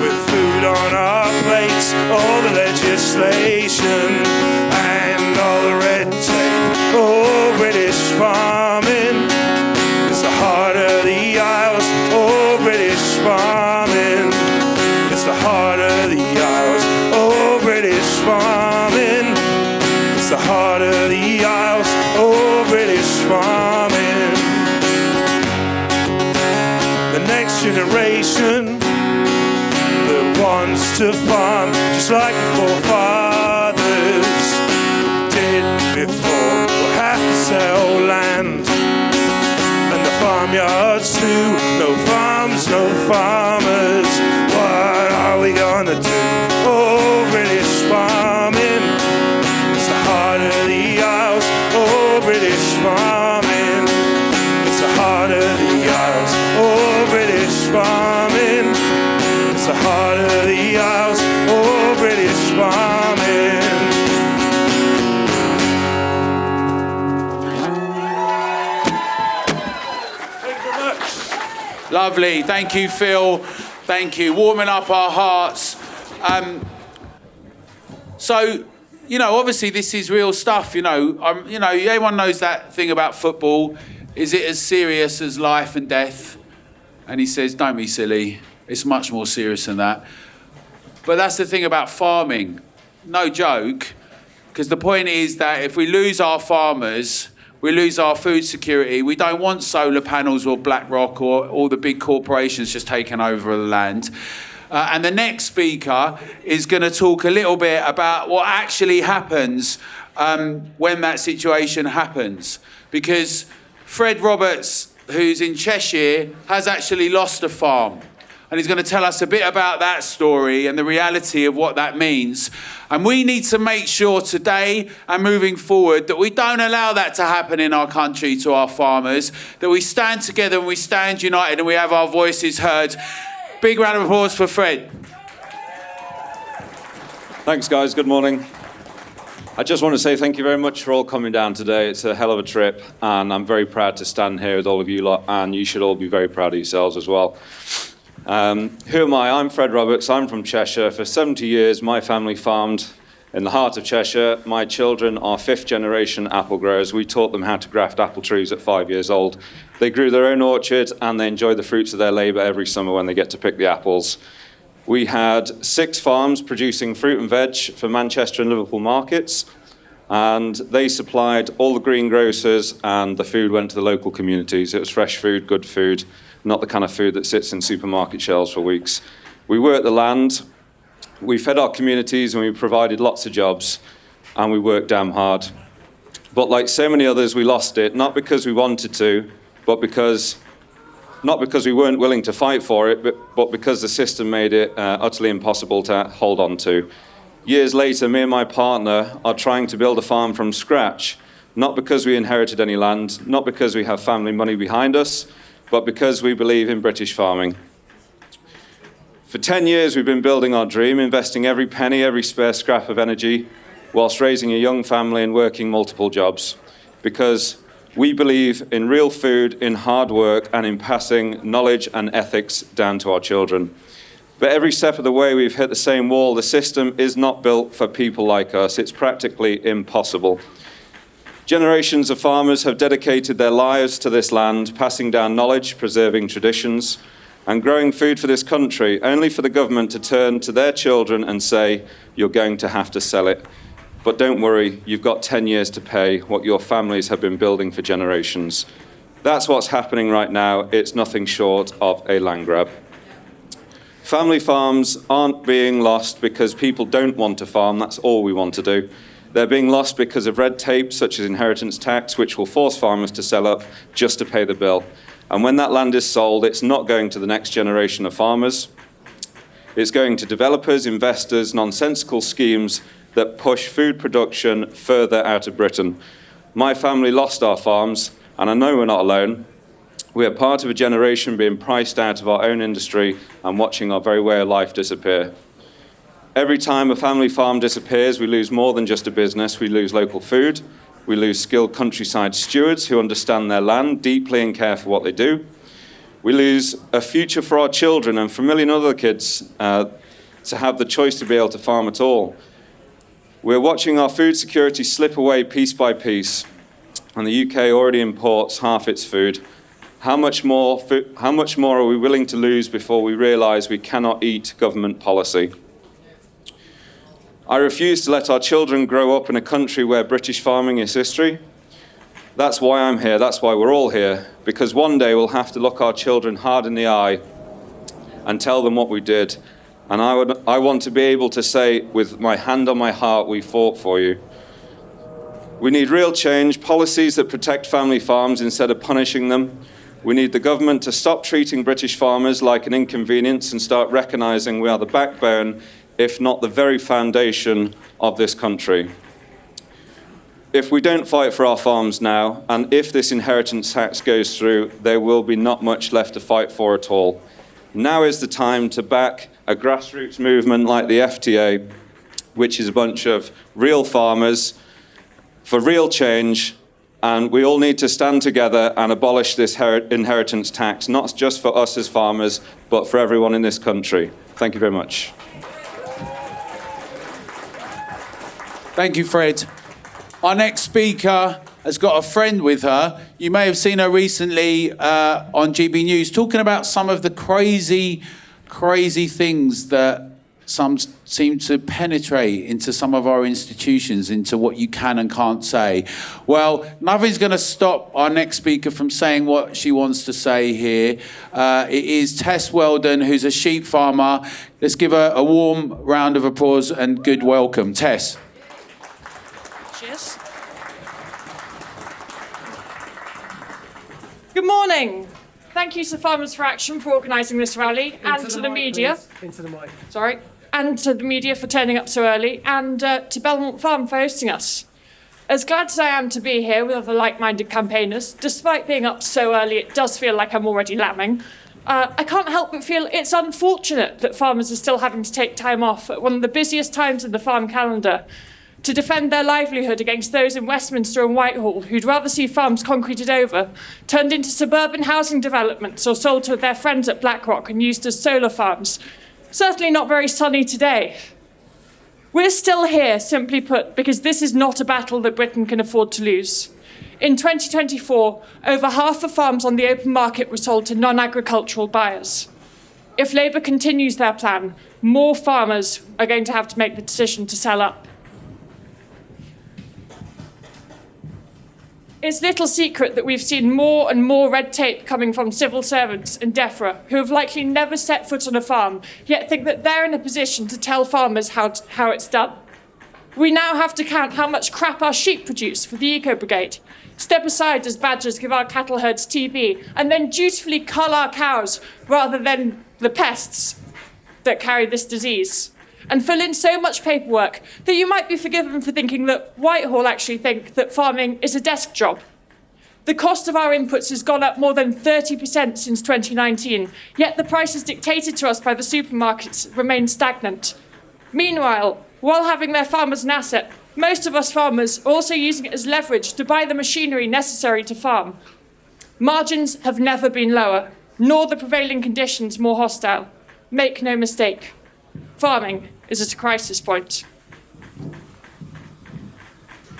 Speaker 8: with food on our plates, all the legislation and all the red tape. Oh, British farming, it's the heart of the Isles. Oh, British farming, it's the heart of the Isles. Oh, British farming, it's the heart of the Isles. Oh, British farming. The next generation that wants to farm just like the forefathers did before will have to sell land. And the farmyards too, no farms, no farmers. What are we gonna do? Oh, British farming, it's the heart of the Isles. Oh, British farming, it's the heart of the Isles. Oh, British farming, it's the Isles, oh, British farming. Thank you very much.
Speaker 1: Lovely. Thank you, Phil. Thank you. Warming up our hearts. So, obviously this is real stuff. Everyone knows that thing about football. Is it as serious as life and death? And he says, don't be silly. It's much more serious than that. But that's the thing about farming. No joke. Because the point is that if we lose our farmers, we lose our food security. We don't want solar panels or BlackRock or all the big corporations just taking over the land. And the next speaker is going to talk a little bit about what actually happens when that situation happens. Because Fred Roberts, who's in Cheshire, has actually lost a farm. And he's going to tell us a bit about that story and the reality of what that means. And we need to make sure today and moving forward that we don't allow that to happen in our country to our farmers, that we stand together and we stand united and we have our voices heard. Big round of applause for Fred.
Speaker 9: Thanks, guys. Good morning. I just want to say thank you very much for all coming down today. It's a hell of a trip, and I'm very proud to stand here with all of you lot, and you should all be very proud of yourselves as well. Who am I? I'm Fred Roberts. I'm from Cheshire. For 70 years, my family farmed in the heart of Cheshire. My children are fifth-generation apple growers. We taught them how to graft apple trees at 5 years old. They grew their own orchard, and they enjoy the fruits of their labour every summer when they get to pick the apples. We had 6 farms producing fruit and veg for Manchester and Liverpool markets, and they supplied all the greengrocers, and the food went to the local communities. It was fresh food, good food, not the kind of food that sits in supermarket shelves for weeks. We worked the land, we fed our communities, and we provided lots of jobs, and we worked damn hard. But like so many others, we lost it, not because we wanted to, but not because we weren't willing to fight for it, but because the system made it utterly impossible to hold on to. Years later, me and my partner are trying to build a farm from scratch, not because we inherited any land, not because we have family money behind us, but because we believe in British farming. For 10 years, we've been building our dream, investing every penny, every spare scrap of energy, whilst raising a young family and working multiple jobs, because we believe in real food, in hard work, and in passing knowledge and ethics down to our children. But every step of the way, we've hit the same wall. The system is not built for people like us. It's practically impossible. Generations of farmers have dedicated their lives to this land, passing down knowledge, preserving traditions, and growing food for this country, only for the government to turn to their children and say, you're going to have to sell it. But don't worry, you've got 10 years to pay what your families have been building for generations. That's what's happening right now. It's nothing short of a land grab. Family farms aren't being lost because people don't want to farm. That's all we want to do. They're being lost because of red tape, such as inheritance tax, which will force farmers to sell up just to pay the bill. And when that land is sold, it's not going to the next generation of farmers. It's going to developers, investors, nonsensical schemes that push food production further out of Britain. My family lost our farms, and I know we're not alone. We are part of a generation being priced out of our own industry and watching our very way of life disappear. Every time a family farm disappears, we lose more than just a business. We lose local food. We lose skilled countryside stewards who understand their land deeply and care for what they do. We lose a future for our children and for a million other kids to have the choice to be able to farm at all. We're watching our food security slip away piece by piece, and the UK already imports half its food. How much more are we willing to lose before we realise we cannot eat government policy? I refuse to let our children grow up in a country where British farming is history. That's why I'm here, that's why we're all here, because one day we'll have to look our children hard in the eye and tell them what we did. And I want to be able to say, with my hand on my heart, we fought for you. We need real change, policies that protect family farms instead of punishing them. We need the government to stop treating British farmers like an inconvenience and start recognising we are the backbone, if not the very foundation of this country. If we don't fight for our farms now, and if this inheritance tax goes through, there will be not much left to fight for at all. Now is the time to back a grassroots movement like the FTA, which is a bunch of real farmers for real change, and we all need to stand together and abolish this inheritance tax, not just for us as farmers, but for everyone in this country. Thank you very much.
Speaker 1: Thank you, Fred. Our next speaker has got a friend with her. You may have seen her recently on GB News talking about some of the crazy things that some seem to penetrate into some of our institutions, into what you can and can't say. Well, nothing's going to stop our next speaker from saying what she wants to say here. It is Tess Weldon, who's a sheep farmer. Let's give her a warm round of applause and good welcome. Tess.
Speaker 10: Cheers. Good morning. Thank you to Farmers for Action for organising this rally, and to the media.
Speaker 11: Into the mic.
Speaker 10: Sorry. And to the media for turning up so early, and to Belmont Farm for hosting us. As glad as I am to be here with other like-minded campaigners, despite being up so early, it does feel like I'm already lambing. I can't help but feel it's unfortunate that farmers are still having to take time off at one of the busiest times in the farm calendar to defend their livelihood against those in Westminster and Whitehall who'd rather see farms concreted over, turned into suburban housing developments, or sold to their friends at BlackRock and used as solar farms. Certainly not very sunny today. We're still here, simply put, because this is not a battle that Britain can afford to lose. In 2024, over half the farms on the open market were sold to non-agricultural buyers. If Labour continues their plan, more farmers are going to have to make the decision to sell up. It's little secret that we've seen more and more red tape coming from civil servants and DEFRA, who have likely never set foot on a farm, yet think that they're in a position to tell farmers how it's done. We now have to count how much crap our sheep produce for the Eco Brigade, step aside as badgers give our cattle herds TB, and then dutifully cull our cows rather than the pests that carry this disease, and fill in so much paperwork that you might be forgiven for thinking that Whitehall actually think that farming is a desk job. The cost of our inputs has gone up more than 30% since 2019, yet the prices dictated to us by the supermarkets remain stagnant. Meanwhile, while having their farm as an asset, most of us farmers are also using it as leverage to buy the machinery necessary to farm. Margins have never been lower, nor the prevailing conditions more hostile. Make no mistake, farming is at a crisis point.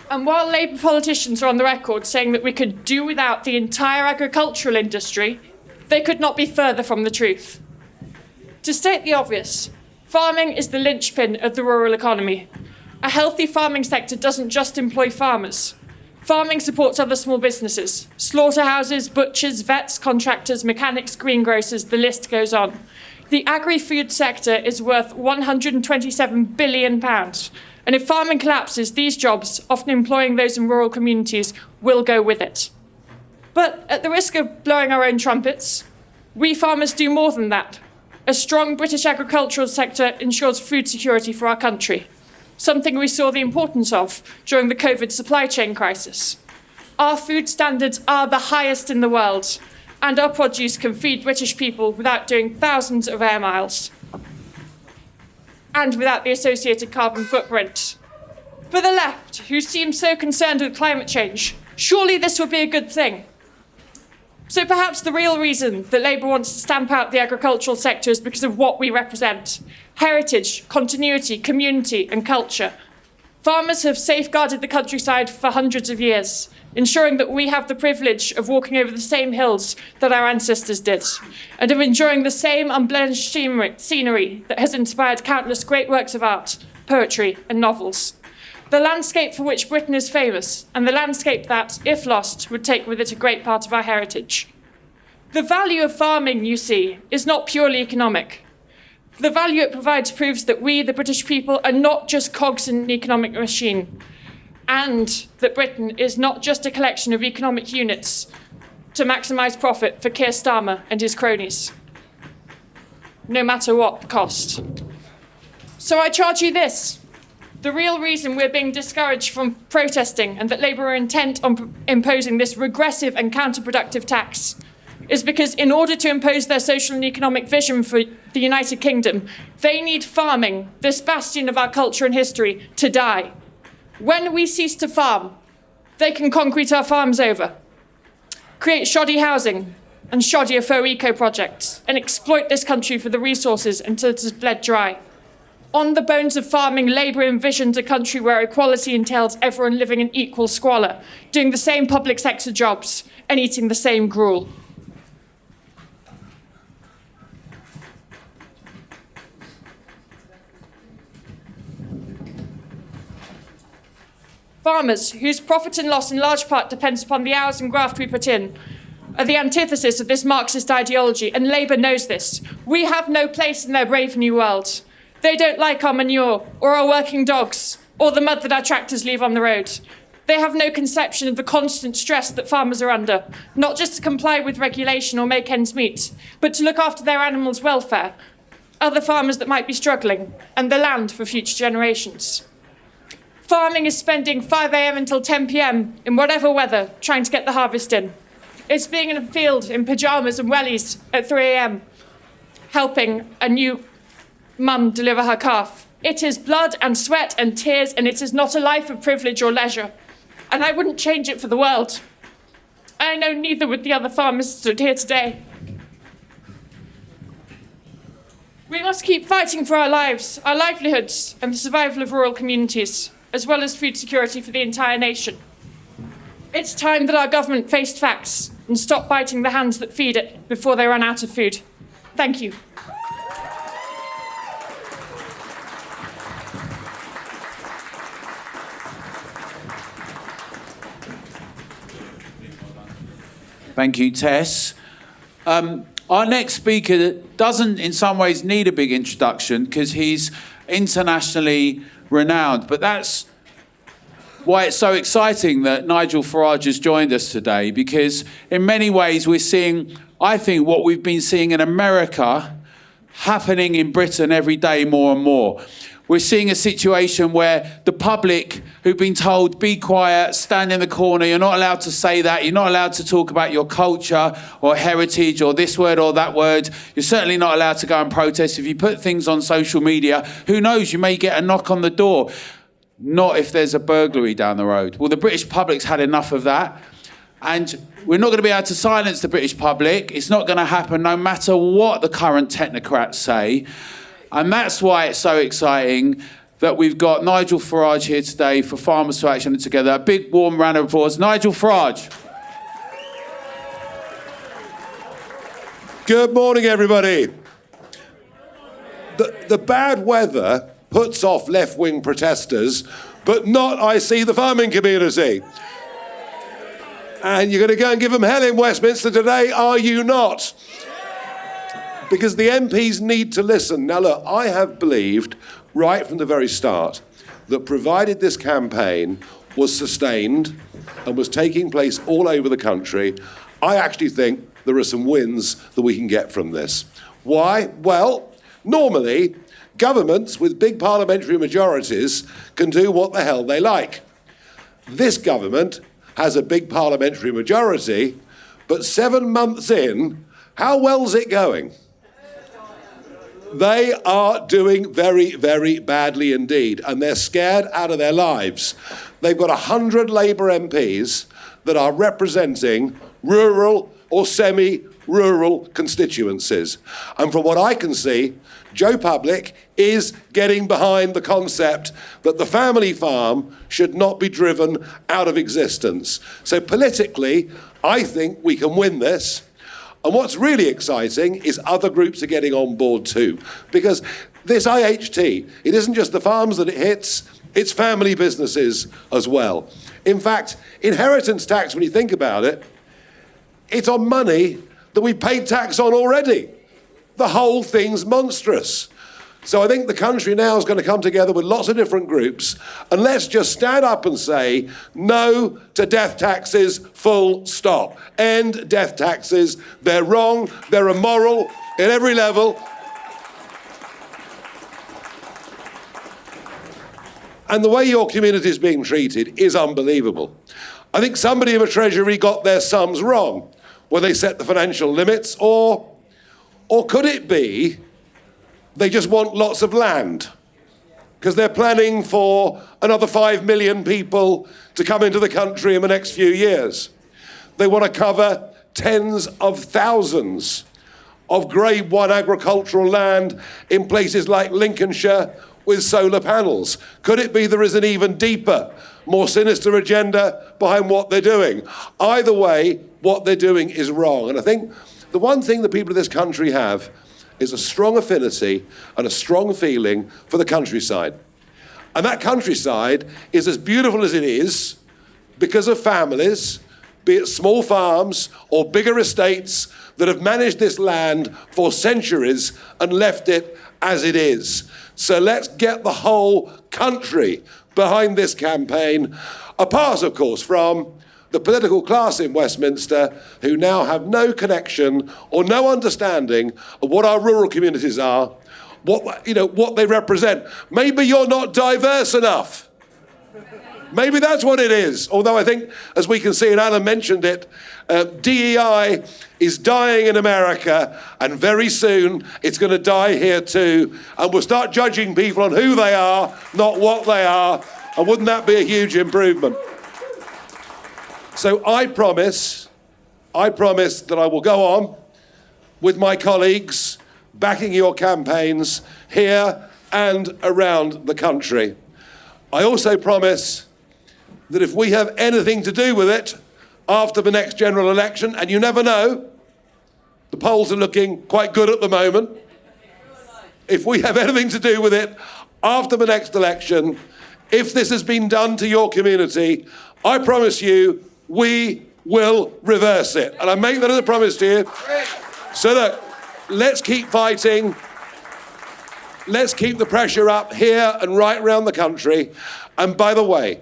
Speaker 10: And while Labour politicians are on the record saying that we could do without the entire agricultural industry, they could not be further from the truth. To state the obvious, farming is the linchpin of the rural economy. A healthy farming sector doesn't just employ farmers. Farming supports other small businesses, slaughterhouses, butchers, vets, contractors, mechanics, greengrocers, the list goes on. The agri-food sector is worth £127 billion. And if farming collapses, these jobs, often employing those in rural communities, will go with it. But at the risk of blowing our own trumpets, we farmers do more than that. A strong British agricultural sector ensures food security for our country, something we saw the importance of during the COVID supply chain crisis. Our food standards are the highest in the world, and our produce can feed British people without doing thousands of air miles, and without the associated carbon footprint. For the left, who seem so concerned with climate change, surely this would be a good thing. So perhaps the real reason that Labour wants to stamp out the agricultural sector is because of what we represent: heritage, continuity, community, and culture. Farmers have safeguarded the countryside for hundreds of years, ensuring that we have the privilege of walking over the same hills that our ancestors did, and of enjoying the same unblemished scenery that has inspired countless great works of art, poetry, and novels. The landscape for which Britain is famous, and the landscape that, if lost, would take with it a great part of our heritage. The value of farming, you see, is not purely economic. The value it provides proves that we, the British people, are not just cogs in an economic machine, and that Britain is not just a collection of economic units to maximise profit for Keir Starmer and his cronies, no matter what the cost. So I charge you this: the real reason we're being discouraged from protesting and that Labour are intent on imposing this regressive and counterproductive tax is because in order to impose their social and economic vision for the United Kingdom, they need farming, this bastion of our culture and history, to die. When we cease to farm, they can concrete our farms over, create shoddy housing and shoddier faux eco projects, and exploit this country for the resources until it is bled dry. On the bones of farming, Labour envisioned a country where equality entails everyone living in equal squalor, doing the same public sector jobs and eating the same gruel. Farmers, whose profit and loss in large part depends upon the hours and graft we put in, are the antithesis of this Marxist ideology, and Labour knows this. We have no place in their brave new world. They don't like our manure, or our working dogs, or the mud that our tractors leave on the road. They have no conception of the constant stress that farmers are under, not just to comply with regulation or make ends meet, but to look after their animals' welfare, other farmers that might be struggling, and the land for future generations. Farming is spending 5 a.m. until 10 p.m. in whatever weather trying to get the harvest in. It's being in a field in pyjamas and wellies at 3 a.m. helping a new mum deliver her calf. It is blood and sweat and tears, and it is not a life of privilege or leisure. And I wouldn't change it for the world. I know neither would the other farmers stood here today. We must keep fighting for our lives, our livelihoods, and the survival of rural communities, as well as food security for the entire nation. It's time that our government faced facts and stopped biting the hands that feed it before they run out of food. Thank you.
Speaker 1: Thank you, Tess. Our next speaker doesn't in some ways need a big introduction because he's internationally renowned, but that's why it's so exciting that Nigel Farage has joined us today, because in many ways we're seeing, I think, what we've been seeing in America happening in Britain every day more and more. We're seeing a situation where the public who've been told, be quiet, stand in the corner, you're not allowed to say that, you're not allowed to talk about your culture or heritage or this word or that word, you're certainly not allowed to go and protest. If you put things on social media, who knows, you may get a knock on the door. Not if there's a burglary down the road. Well, the British public's had enough of that. And we're not going to be able to silence the British public. It's not going to happen no matter what the current technocrats say. And that's why it's so exciting that we've got Nigel Farage here today for Farmers to Action Together. A big warm round of applause. Nigel Farage.
Speaker 11: Good morning, everybody. The bad weather puts off left-wing protesters, but not, I see, the farming community. And you're going to go and give them hell in Westminster today, are you not? Because the MPs need to listen. Now, look, I have believed right from the very start that provided this campaign was sustained and was taking place all over the country, I actually think there are some wins that we can get from this. Why? Well, normally, governments with big parliamentary majorities can do what the hell they like. This government has a big parliamentary majority, but 7 months in, how well's it going? They are doing very, very badly indeed, and they're scared out of their lives. They've got 100 Labour MPs that are representing rural or semi-rural constituencies. And from what I can see, Joe Public is getting behind the concept that the family farm should not be driven out of existence. So politically, I think we can win this. And what's really exciting is other groups are getting on board too. Because this IHT, it isn't just the farms that it hits, it's family businesses as well. In fact, inheritance tax, when you think about it, it's on money that we paid tax on already. The whole thing's monstrous. So I think the country now is going to come together with lots of different groups, and let's just stand up and say no to death taxes, full stop. End death taxes. They're wrong, they're immoral at every level. And the way your community is being treated is unbelievable. I think somebody in the Treasury got their sums wrong. where they set the financial limits, or could it be they just want lots of land? Because they're planning for another 5 million people to come into the country in the next few years. They want to cover tens of thousands of Grade 1 agricultural land in places like Lincolnshire with solar panels. Could it be there is an even deeper, more sinister agenda behind what they're doing? Either way, what they're doing is wrong. And I think the one thing the people of this country have is a strong affinity and a strong feeling for the countryside. And that countryside is as beautiful as it is because of families, be it small farms or bigger estates, that have managed this land for centuries and left it as it is. So let's get the whole country behind this campaign, apart, of course, from the political class in Westminster, who now have no connection or no understanding of what our rural communities are, what they represent. Maybe you're not diverse enough. Maybe that's what it is. Although I think, as we can see, and Alan mentioned it, DEI is dying in America, and very soon it's going to die here too. And we'll start judging people on who they are, not what they are. And wouldn't that be a huge improvement? So I promise that I will go on with my colleagues, backing your campaigns here and around the country. I also promise that if we have anything to do with it after the next general election, and you never know, the polls are looking quite good at the moment. If we have anything to do with it after the next election, if this has been done to your community, I promise you, we will reverse it. And I make that as a promise to you. So look, let's keep fighting. Let's keep the pressure up here and right around the country. And by the way,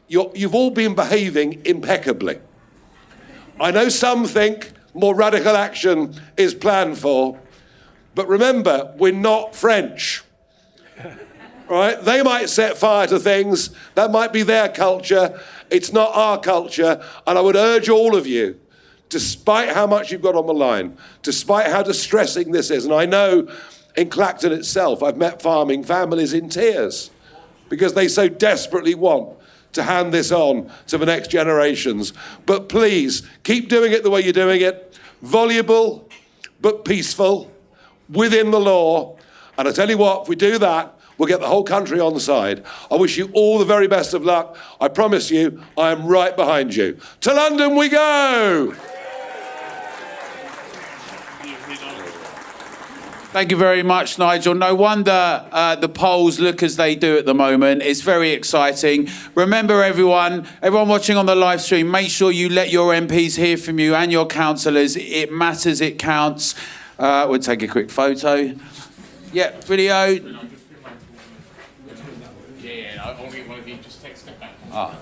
Speaker 11: you've all been behaving impeccably. I know some think more radical action is planned for, but remember, we're not French. Right? They might set fire to things. That might be their culture. It's not our culture. And I would urge all of you, despite how much you've got on the line, despite how distressing this is, and I know in Clacton itself, I've met farming families in tears because they so desperately want to hand this on to the next generations. But please, keep doing it the way you're doing it. Voluble, but peaceful, within the law. And I tell you what, if we do that, we'll get the whole country on the side. I wish you all the very best of luck. I promise you, I am right behind you. To London we go!
Speaker 1: Thank you very much, Nigel. No wonder the polls look as they do at the moment. It's very exciting. Remember, everyone watching on the live stream, make sure you let your MPs hear from you and your councillors. It matters, it counts. We'll take a quick photo. Yeah, video. Yeah, I'll get one of you. Just take a step back. Ah.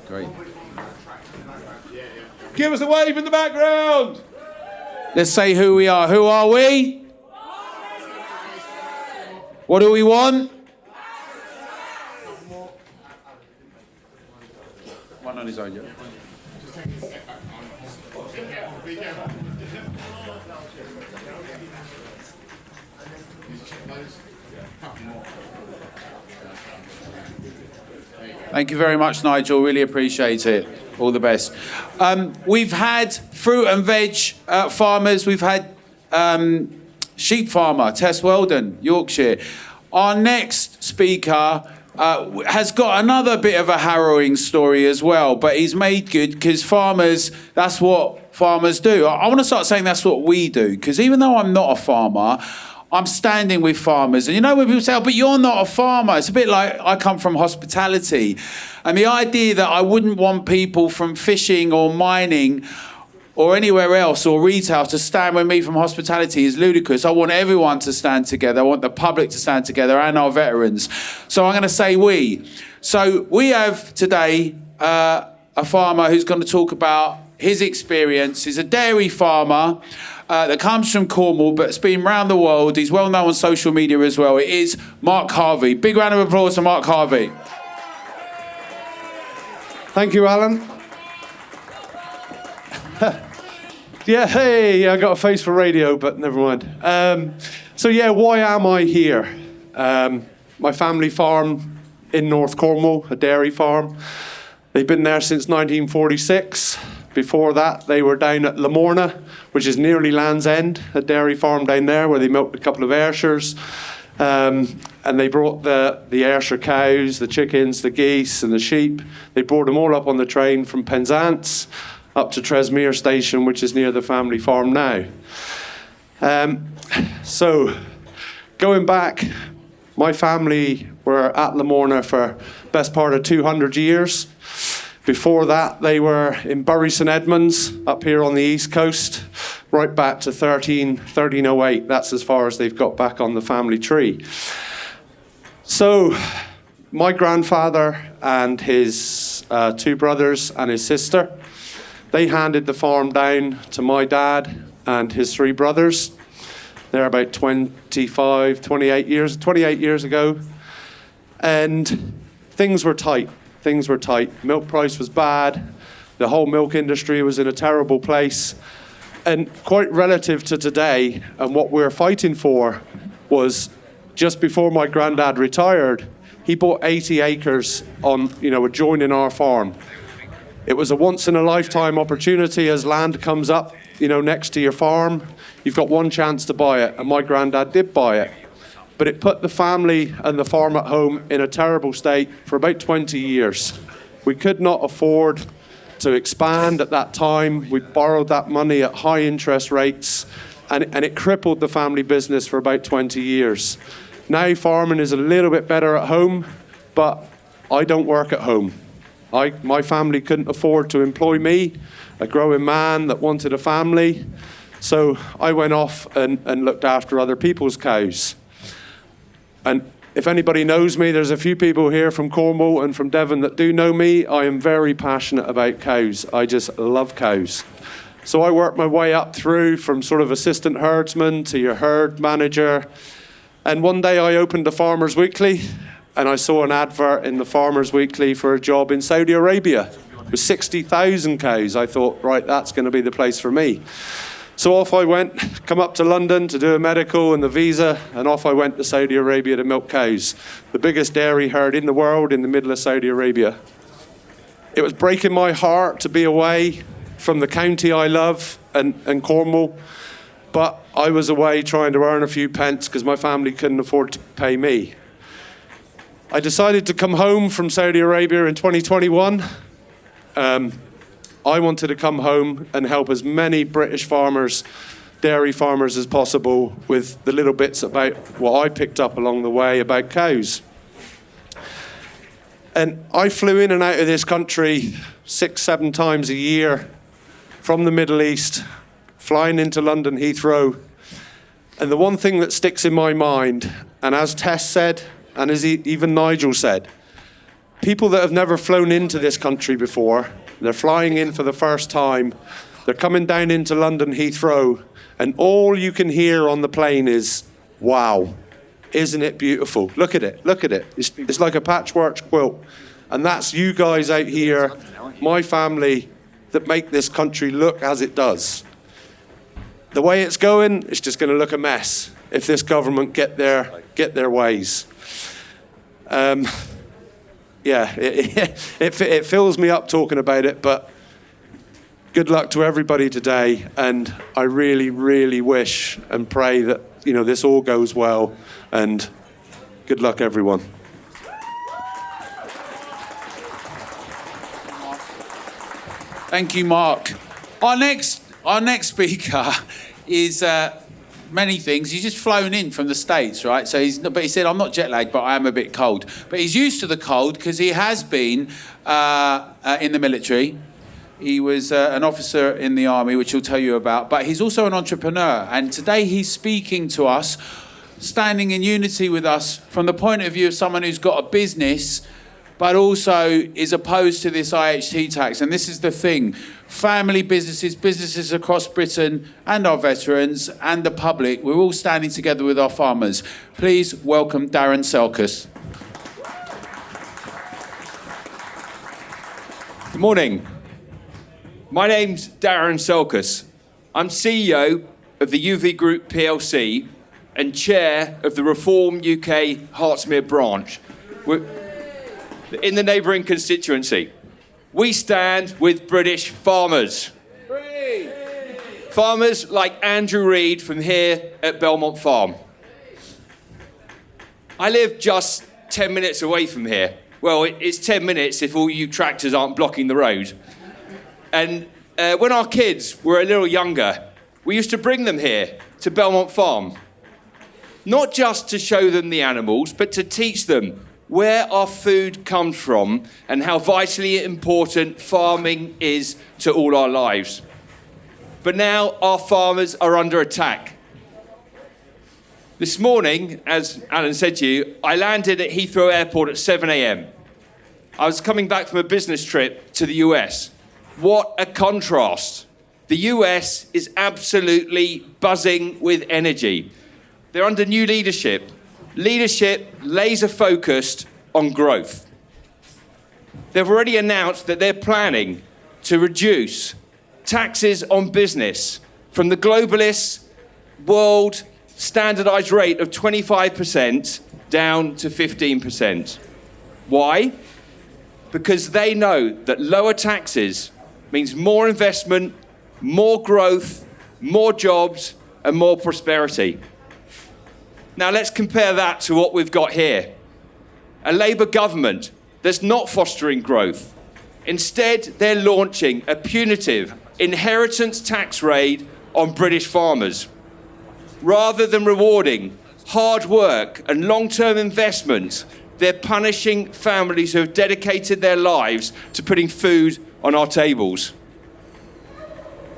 Speaker 1: Great.
Speaker 11: Give us a wave in the background.
Speaker 1: Let's say who we are. Who are we? What do we want? One on his own, yeah. Thank you very much, Nigel. Really appreciate it. All the best. We've had fruit and veg farmers. We've had sheep farmer, Tess Weldon, Yorkshire. Our next speaker has got another bit of a harrowing story as well, but he's made good because farmers, that's what farmers do. I want to start saying that's what we do, because even though I'm not a farmer, I'm standing with farmers. And you know when people say, oh, but you're not a farmer, it's a bit like I come from hospitality. And the idea that I wouldn't want people from fishing or mining or anywhere else or retail to stand with me from hospitality is ludicrous. I want everyone to stand together. I want the public to stand together and our veterans. So I'm going to say we. So we have today a farmer who's going to talk about his experience. He's a dairy farmer that comes from Cornwall, but it's been around the world. He's well known on social media as well. It is Mark Harvey. Big round of applause for Mark Harvey.
Speaker 12: Thank you, Alan. Yeah, hey, I got a face for radio, but never mind. So yeah, why am I here? My family farm in North Cornwall, a dairy farm. They've been there since 1946. Before that, they were down at Lamorna, which is nearly Land's End, a dairy farm down there where they milked a couple of Ayrshires. And they brought the Ayrshire cows, the chickens, the geese and the sheep. They brought them all up on the train from Penzance up to Tresmere Station, which is near the family farm now. So, going back, my family were at Lamorna for best part of 200 years. Before that, they were in Bury St Edmunds, up here on the east coast, right back to 1308. That's as far as they've got back on the family tree. So, my grandfather and his two brothers and his sister, they handed the farm down to my dad and his three brothers. They're about 28 years ago. And things were tight. Milk price was bad. The whole milk industry was in a terrible place. And quite relative to today, and what we're fighting for was just before my granddad retired, he bought 80 acres adjoining our farm. It was a once in a lifetime opportunity. As land comes up, next to your farm, you've got one chance to buy it, and my granddad did buy it. But it put the family and the farm at home in a terrible state for about 20 years. We could not afford to expand at that time. We borrowed that money at high interest rates, and it crippled the family business for about 20 years. Now farming is a little bit better at home, but I don't work at home. My family couldn't afford to employ me, a growing man that wanted a family. So I went off and looked after other people's cows. And if anybody knows me, there's a few people here from Cornwall and from Devon that do know me. I am very passionate about cows. I just love cows. So I worked my way up through from sort of assistant herdsman to your herd manager. And one day I opened the Farmers Weekly and I saw an advert in the Farmers Weekly for a job in Saudi Arabia with 60,000 cows. I thought, right, that's going to be the place for me. So off I went, come up to London to do a medical and the visa, and off I went to Saudi Arabia to milk cows, the biggest dairy herd in the world in the middle of Saudi Arabia. It was breaking my heart to be away from the county I love and Cornwall, but I was away trying to earn a few pence because my family couldn't afford to pay me. I decided to come home from Saudi Arabia in 2021. I wanted to come home and help as many British farmers, dairy farmers as possible with the little bits about what I picked up along the way about cows. And I flew in and out of this country 6-7 times a year from the Middle East, flying into London Heathrow. And the one thing that sticks in my mind, and as Tess said, and as even Nigel said, people that have never flown into this country before, they're flying in for the first time, they're coming down into London Heathrow, and all you can hear on the plane is, wow, isn't it beautiful? Look at it. It's like a patchwork quilt. And that's you guys out here, my family, that make this country look as it does. The way it's going, it's just going to look a mess if this government get their ways. It fills me up talking about it, but good luck to everybody today, and I really, really wish and pray that this all goes well, and good luck, everyone.
Speaker 1: Thank you, Mark. Our next speaker is many things. He's just flown in from the States, right? So he said, I'm not jet lagged, but I am a bit cold. But he's used to the cold because he has been in the military. He was an officer in the army, which he'll tell you about. But he's also an entrepreneur. And today he's speaking to us, standing in unity with us from the point of view of someone who's got a business, but also is opposed to this IHT tax. And this is the thing. Family businesses across Britain, and our veterans, and the public, we're all standing together with our farmers. Please welcome Darren Selkis.
Speaker 13: Good morning. My name's Darren Selkus. I'm CEO of the UV Group PLC and chair of the Reform UK Hertsmere branch. We're in the neighbouring constituency. We stand with British farmers. Farmers like Andrew Reid from here at Belmont Farm. I live just 10 minutes away from here. Well, it's 10 minutes if all you tractors aren't blocking the road. And when our kids were a little younger, we used to bring them here to Belmont Farm. Not just to show them the animals, but to teach them where our food comes from and how vitally important farming is to all our lives. But now our farmers are under attack. This morning, as Alan said to you, I landed at Heathrow Airport at 7 a.m. I was coming back from a business trip to the US. What a contrast. The US is absolutely buzzing with energy. They're under new leadership. Leadership laser-focused on growth. They've already announced that they're planning to reduce taxes on business from the globalist world standardised rate of 25% down to 15%. Why? Because they know that lower taxes means more investment, more growth, more jobs, and more prosperity. Now let's compare that to what we've got here. A Labour government that's not fostering growth. Instead, they're launching a punitive inheritance tax raid on British farmers. Rather than rewarding hard work and long-term investments, they're punishing families who have dedicated their lives to putting food on our tables.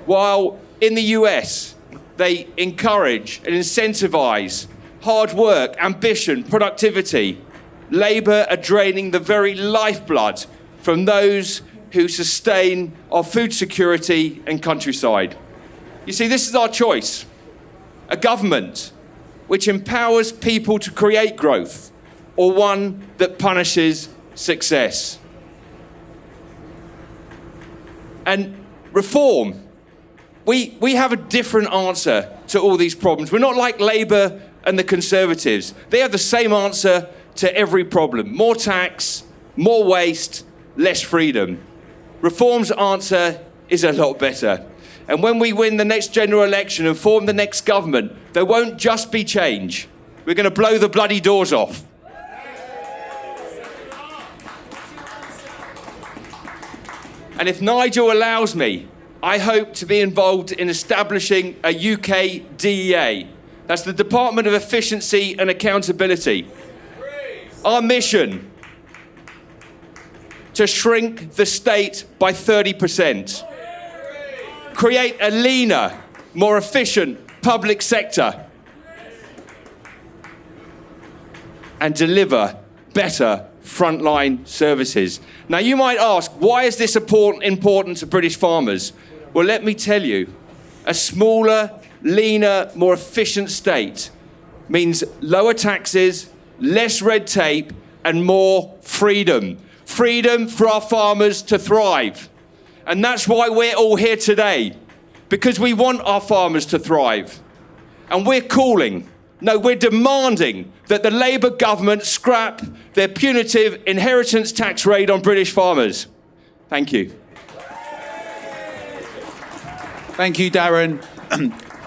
Speaker 13: While in the US, they encourage and incentivise hard work, ambition, productivity, Labour are draining the very lifeblood from those who sustain our food security and countryside. You see, this is our choice. A government which empowers people to create growth, or one that punishes success. And reform. We have a different answer to all these problems. We're not like Labour and the Conservatives. They have the same answer to every problem. More tax, more waste, less freedom. Reform's answer is a lot better. And when we win the next general election and form the next government, there won't just be change. We're going to blow the bloody doors off. And if Nigel allows me, I hope to be involved in establishing a UK DEA. That's the Department of Efficiency and Accountability. Our mission, to shrink the state by 30%. Create a leaner, more efficient public sector. And deliver better frontline services. Now you might ask, why is this important to British farmers? Well, let me tell you, a smaller, leaner, more efficient state means lower taxes, less red tape, and more freedom. Freedom for our farmers to thrive. And that's why we're all here today, because we want our farmers to thrive. And we're calling, no, we're demanding that the Labour government scrap their punitive inheritance tax raid on British farmers. Thank you.
Speaker 1: Thank you, Darren.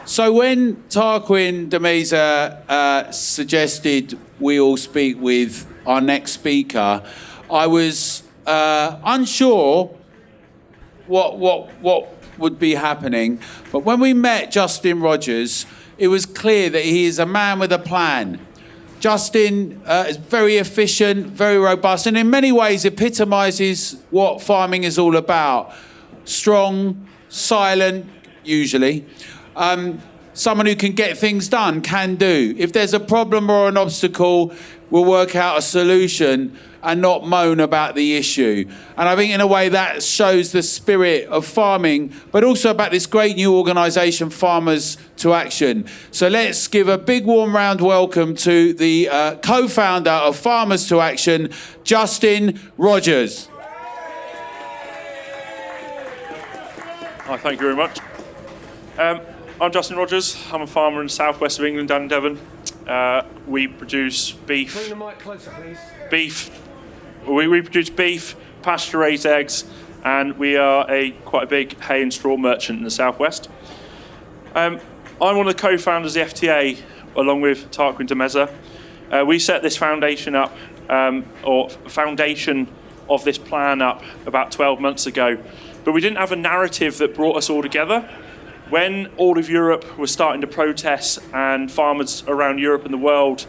Speaker 1: So when Tarquin Demesa suggested we all speak with our next speaker, I was unsure what would be happening. But when we met Justin Rogers, it was clear that he is a man with a plan. Justin is very efficient, very robust, and in many ways epitomises what farming is all about. Strong, silent, usually. Someone who can get things done, can do. If there's a problem or an obstacle, we'll work out a solution and not moan about the issue. And I think in a way that shows the spirit of farming, but also about this great new organisation, Farmers to Action. So let's give a big warm round welcome to the co-founder of Farmers to Action, Justin Rogers.
Speaker 14: Hi, thank you very much. I'm Justin Rogers. I'm a farmer in the southwest of England, down in Devon. We produce beef.
Speaker 15: Bring the mic closer, please.
Speaker 14: Beef. We produce beef, pasture-raised eggs, and we are quite a big hay and straw merchant in the southwest. I'm one of the co-founders of the FTA, along with Tarquin Demeza. We set this foundation up, foundation of this plan up about 12 months ago, but we didn't have a narrative that brought us all together. When all of Europe was starting to protest and farmers around Europe and the world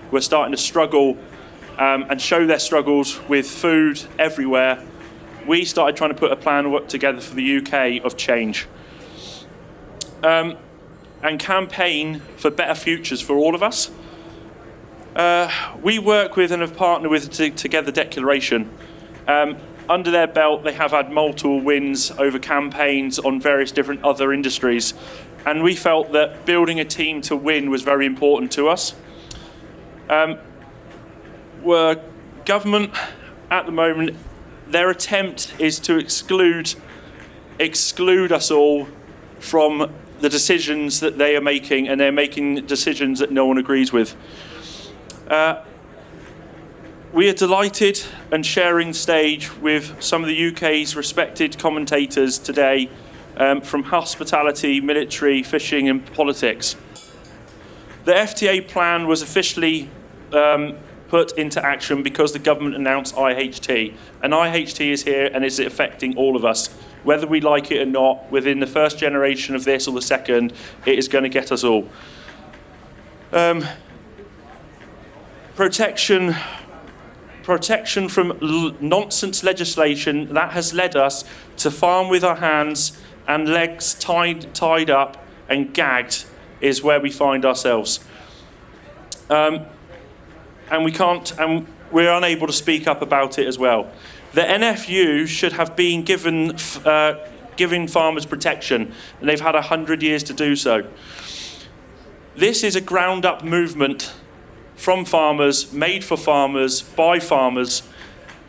Speaker 14: were starting to struggle and show their struggles with food everywhere, we started trying to put a plan together for the UK of change and campaign for better futures for all of us. We work with and have partnered with Together Declaration. Under their belt, they have had multiple wins over campaigns on various different other industries. And we felt that building a team to win was very important to us. Government, at the moment, their attempt is to exclude us all from the decisions that they are making, and they're making decisions that no one agrees with. We are delighted and sharing stage with some of the UK's respected commentators today from hospitality, military, fishing and politics. The FTA plan was officially put into action because the government announced IHT. And IHT is here and is affecting all of us. Whether we like it or not, within the first generation of this or the second, it is going to get us all. Protection from nonsense legislation that has led us to farm with our hands and legs tied up and gagged is where we find ourselves. And we're unable to speak up about it as well. The NFU should have been given farmers protection, and they've had 100 years to do so. This is a ground-up movement from farmers, made for farmers, by farmers.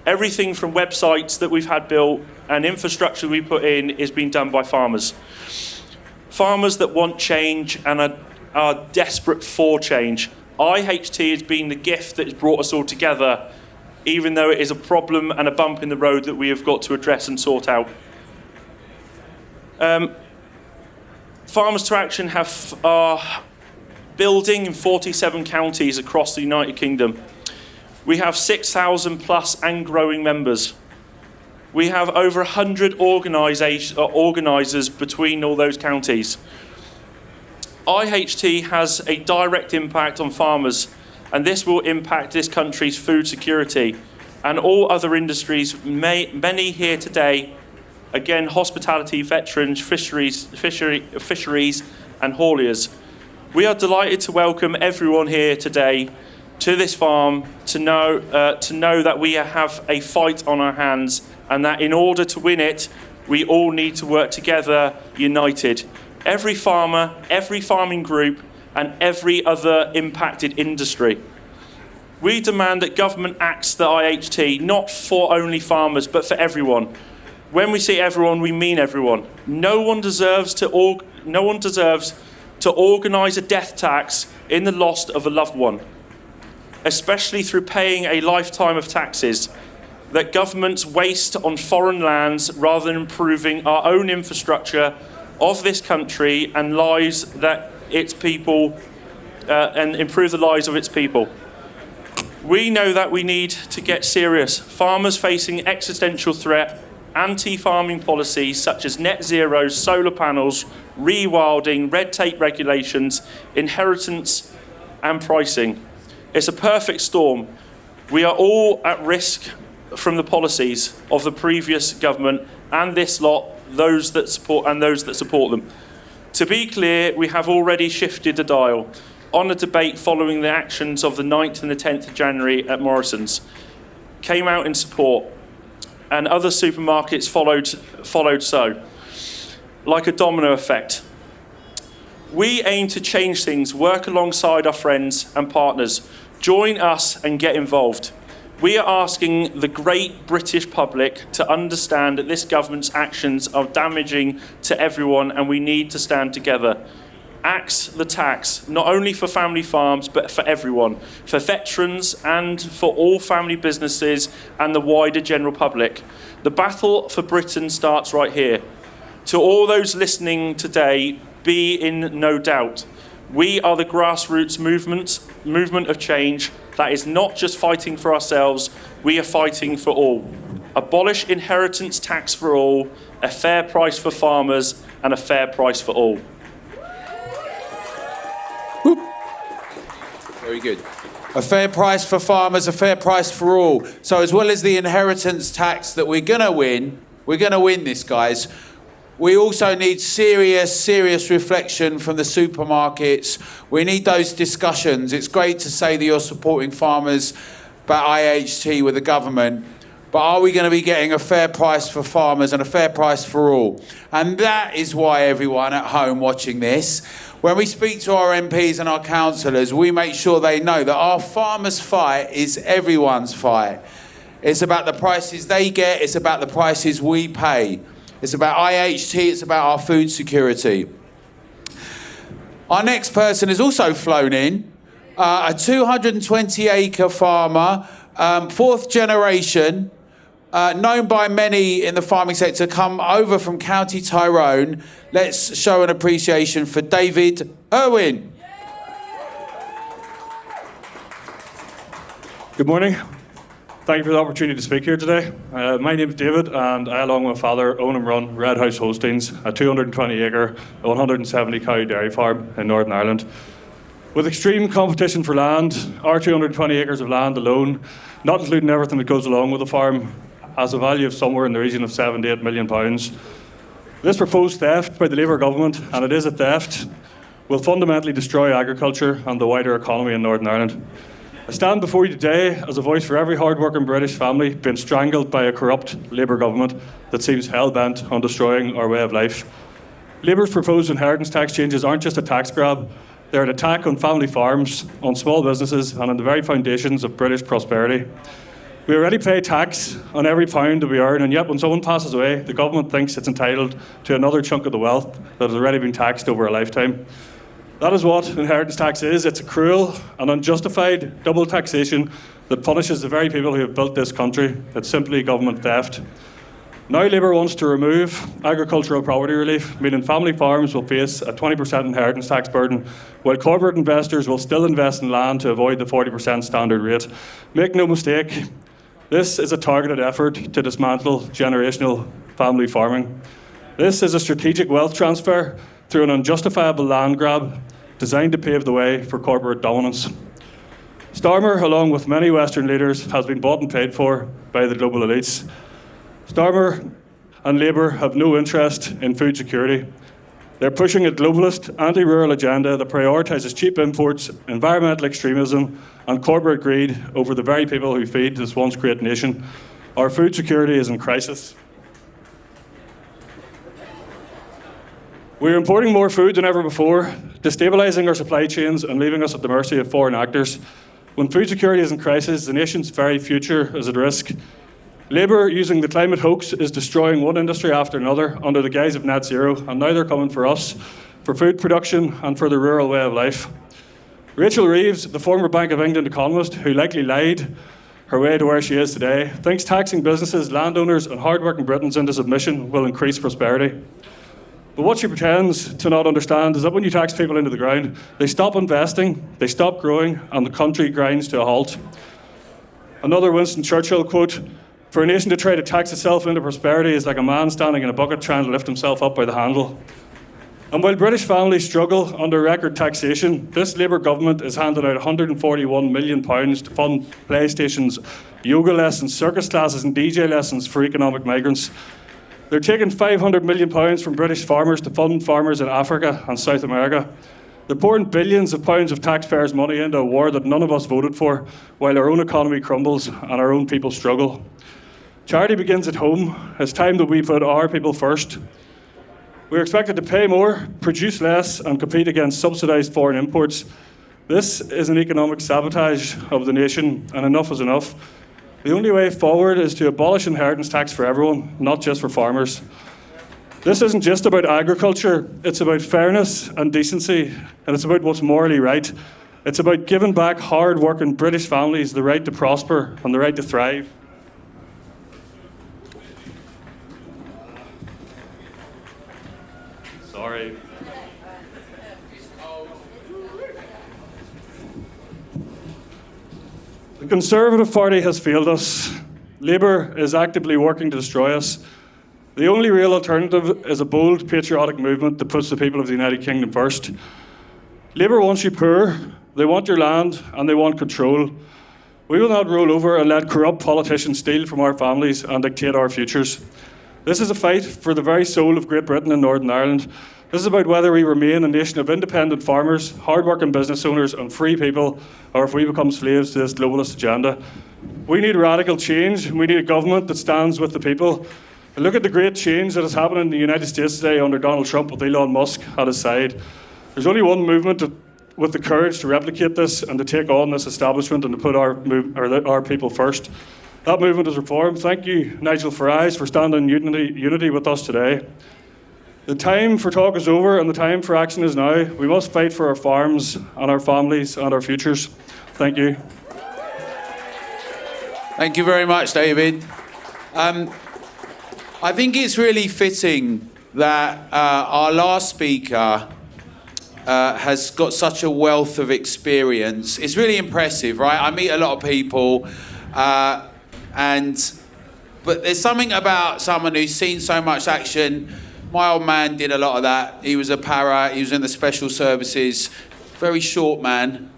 Speaker 14: Everything from websites that we've had built and infrastructure we put in is being done by farmers. Farmers that want change and are desperate for change. IHT has been the gift that has brought us all together, even though it is a problem and a bump in the road that we have got to address and sort out. Farmers to Action are building in 47 counties across the United Kingdom. We have 6,000 plus and growing members. We have over 100 organisers between all those counties. IHT has a direct impact on farmers, and this will impact this country's food security and all other industries, many here today, again, hospitality, veterans, fisheries and hauliers. We are delighted to welcome everyone here today to this farm to know that we have a fight on our hands, and that in order to win it, we all need to work together, united. Every farmer, every farming group, and every other impacted industry. We demand that government acts the IHT, not for only farmers, but for everyone. When we say everyone, we mean everyone. No one deserves to organise a death tax in the loss of a loved one, especially through paying a lifetime of taxes that governments waste on foreign lands rather than improving our own infrastructure of this country and lives that its people and improve the lives of its people. We know that we need to get serious. Farmers facing existential threat, anti-farming policies such as net zero, solar panels, rewilding, red tape regulations, inheritance and pricing. It's a perfect storm. We are all at risk from the policies of the previous government and this lot, those that support them. To be clear, we have already shifted the dial on a debate following the actions of the 9th and the 10th of January at Morrison's. Came out in support, and other supermarkets followed so, like a domino effect. We aim to change things, work alongside our friends and partners. Join us and get involved. We are asking the great British public to understand that this government's actions are damaging to everyone and we need to stand together. Axe the tax, not only for family farms, but for everyone, for veterans and for all family businesses and the wider general public. The battle for Britain starts right here. To all those listening today, be in no doubt. We are the grassroots movement of change that is not just fighting for ourselves, we are fighting for all. Abolish inheritance tax for all, a fair price for farmers, and a fair price for all.
Speaker 1: Very good. A fair price for farmers, a fair price for all. So as well as the inheritance tax that we're going to win this, guys, we also need serious reflection from the supermarkets. We need those discussions. It's great to say that you're supporting farmers, but IHT with the government. But are we going to be getting a fair price for farmers and a fair price for all? And that is why everyone at home watching this, when we speak to our MPs and our councillors, we make sure they know that our farmers' fight is everyone's fight. It's about the prices they get, it's about the prices we pay. It's about IHT, it's about our food security. Our next person has also flown in, a 220-acre farmer, fourth generation, known by many in the farming sector, come over from County Tyrone. Let's show an appreciation for David Irwin.
Speaker 15: Good morning. Thank you for the opportunity to speak here today. My name is David, and I, along with my father, own and run Red House Holsteins, a 220-acre, 170-cow dairy farm in Northern Ireland. With extreme competition for land, our 220 acres of land alone, not including everything that goes along with the farm, has a value of somewhere in the region of £7 to £8 million. This proposed theft by the Labour government, and it is a theft, will fundamentally destroy agriculture and the wider economy in Northern Ireland. I stand before you today as a voice for every hard-working British family being strangled by a corrupt Labour government that seems hell-bent on destroying our way of life. Labour's proposed inheritance tax changes aren't just a tax grab, they're an attack on family farms, on small businesses, and on the very foundations of British prosperity. We already pay tax on every pound that we earn, and yet when someone passes away, the government thinks it's entitled to another chunk of the wealth that has already been taxed over a lifetime. That is what inheritance tax is. It's a cruel and unjustified double taxation that punishes the very people who have built this country. It's simply government theft. Now Labour wants to remove agricultural property relief, meaning family farms will face a 20% inheritance tax burden, while corporate investors will still invest in land to avoid the 40% standard rate. Make no mistake, this is a targeted effort to dismantle generational family farming. This is a strategic wealth transfer through an unjustifiable land grab designed to pave the way for corporate dominance. Starmer, along with many Western leaders, has been bought and paid for by the global elites. Starmer and Labour have no interest in food security. They're pushing a globalist, anti-rural agenda that prioritises cheap imports, environmental extremism, and corporate greed over the very people who feed this once great nation. Our food security is in crisis. We're importing more food than ever before, destabilising our supply chains and leaving us at the mercy of foreign actors. When food security is in crisis, the nation's very future is at risk. Labour, using the climate hoax, is destroying one industry after another under the guise of net zero, and now they're coming for us, for food production and for the rural way of life. Rachel Reeves, the former Bank of England economist, who likely lied her way to where she is today, thinks taxing businesses, landowners and hard-working Britons into submission will increase prosperity. But what she pretends to not understand is that when you tax people into the ground, they stop investing, they stop growing, and the country grinds to a halt. Another Winston Churchill quote, "For a nation to try to tax itself into prosperity is like a man standing in a bucket trying to lift himself up by the handle." And while British families struggle under record taxation, this Labour government is handing out £141 million to fund PlayStations, yoga lessons, circus classes and DJ lessons for economic migrants. They're taking £500 million from British farmers to fund farmers in Africa and South America. They're pouring billions of pounds of taxpayers' money into a war that none of us voted for, while our own economy crumbles and our own people struggle. Charity begins at home. It's time that we put our people first. We're expected to pay more, produce less, and compete against subsidised foreign imports. This is an economic sabotage of the nation, and enough is enough. The only way forward is to abolish inheritance tax for everyone, not just for farmers. This isn't just about agriculture, it's about fairness and decency, and it's about what's morally right. It's about giving back hard-working British families the right to prosper and the right to thrive. Sorry. The Conservative Party has failed us. Labour is actively working to destroy us. The only real alternative is a bold, patriotic movement that puts the people of the United Kingdom first. Labour wants you poor, they want your land, and they want control. We will not roll over and let corrupt politicians steal from our families and dictate our futures. This is a fight for the very soul of Great Britain and Northern Ireland. This is about whether we remain a nation of independent farmers, hard-working business owners and free people, or if we become slaves to this globalist agenda. We need radical change, and we need a government that stands with the people. And look at the great change that has happened in the United States today under Donald Trump with Elon Musk at his side. There's only one movement with the courage to replicate this and to take on this establishment and to put our people first. That movement is reform. Thank you, Nigel Farage, for standing in unity with us today. The time for talk is over and the time for action is now. We must fight for our farms and our families and our futures. Thank you.
Speaker 1: Thank you very much, David. I think it's really fitting that our last speaker has got such a wealth of experience. It's really impressive, right? I meet a lot of people, but there's something about someone who's seen so much action. My old man did a lot of that. He was a para, he was in the special services, very short man,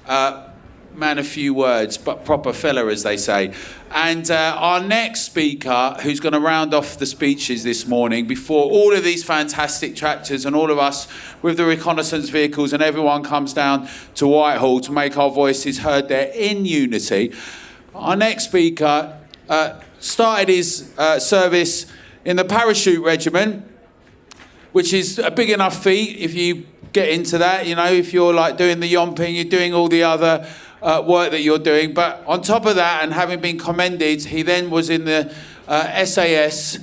Speaker 1: man of few words, but proper fella, as they say. And our next speaker, who's going to round off the speeches this morning, before all of these fantastic tractors and all of us with the reconnaissance vehicles and everyone comes down to Whitehall to make our voices heard there in unity. Our next speaker started his service in the parachute regiment, which is a big enough feat if you get into that. You know, if you're like doing the yomping, you're doing all the other work that you're doing. But on top of that, and having been commended, he then was in the SAS.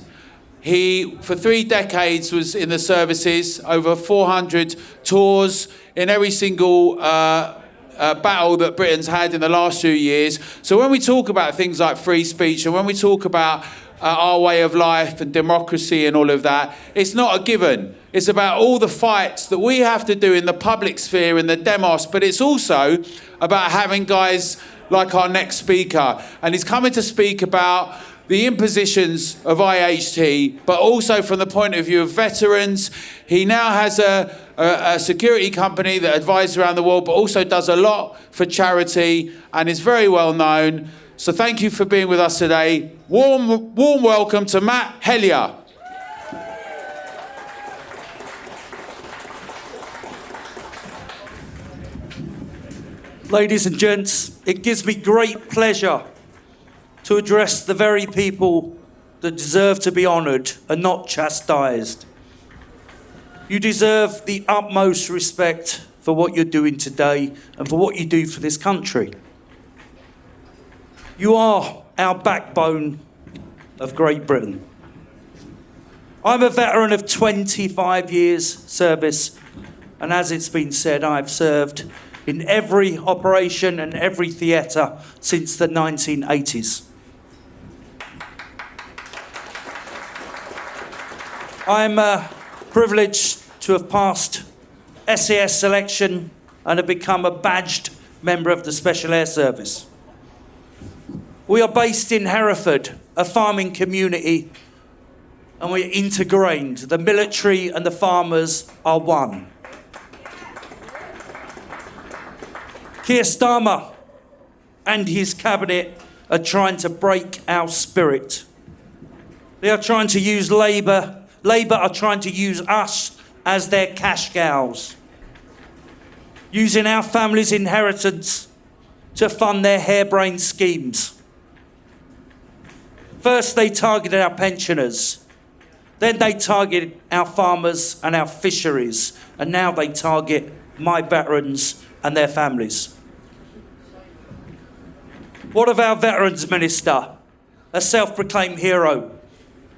Speaker 1: He, for 3 decades, was in the services, over 400 tours in every single battle that Britain's had in the last few years. So when we talk about things like free speech and when we talk about our way of life and democracy and all of that, it's not a given. It's about all the fights that we have to do in the public sphere, in the demos, but it's also about having guys like our next speaker. And he's coming to speak about the impositions of IHT, but also from the point of view of veterans. He now has a security company that advises around the world, but also does a lot for charity and is very well known. So thank you for being with us today. Warm welcome to Matt Hellier.
Speaker 16: Ladies and gents, it gives me great pleasure to address the very people that deserve to be honoured and not chastised. You deserve the utmost respect for what you're doing today and for what you do for this country. You are our backbone of Great Britain. I'm a veteran of 25 years service, and as it's been said, I've served in every operation and every theatre since the 1980s. I'm privileged to have passed SAS selection and have become a badged member of the Special Air Service. We are based in Hereford, a farming community, and we're intergrained. The military and the farmers are one. Keir Starmer and his cabinet are trying to break our spirit. They are trying to use Labour. Labour are trying to use us as their cash cows, using our family's inheritance to fund their harebrained schemes. First, they targeted our pensioners. Then they targeted our farmers and our fisheries. And now they target my veterans and their families. What of our Veterans Minister, a self-proclaimed hero,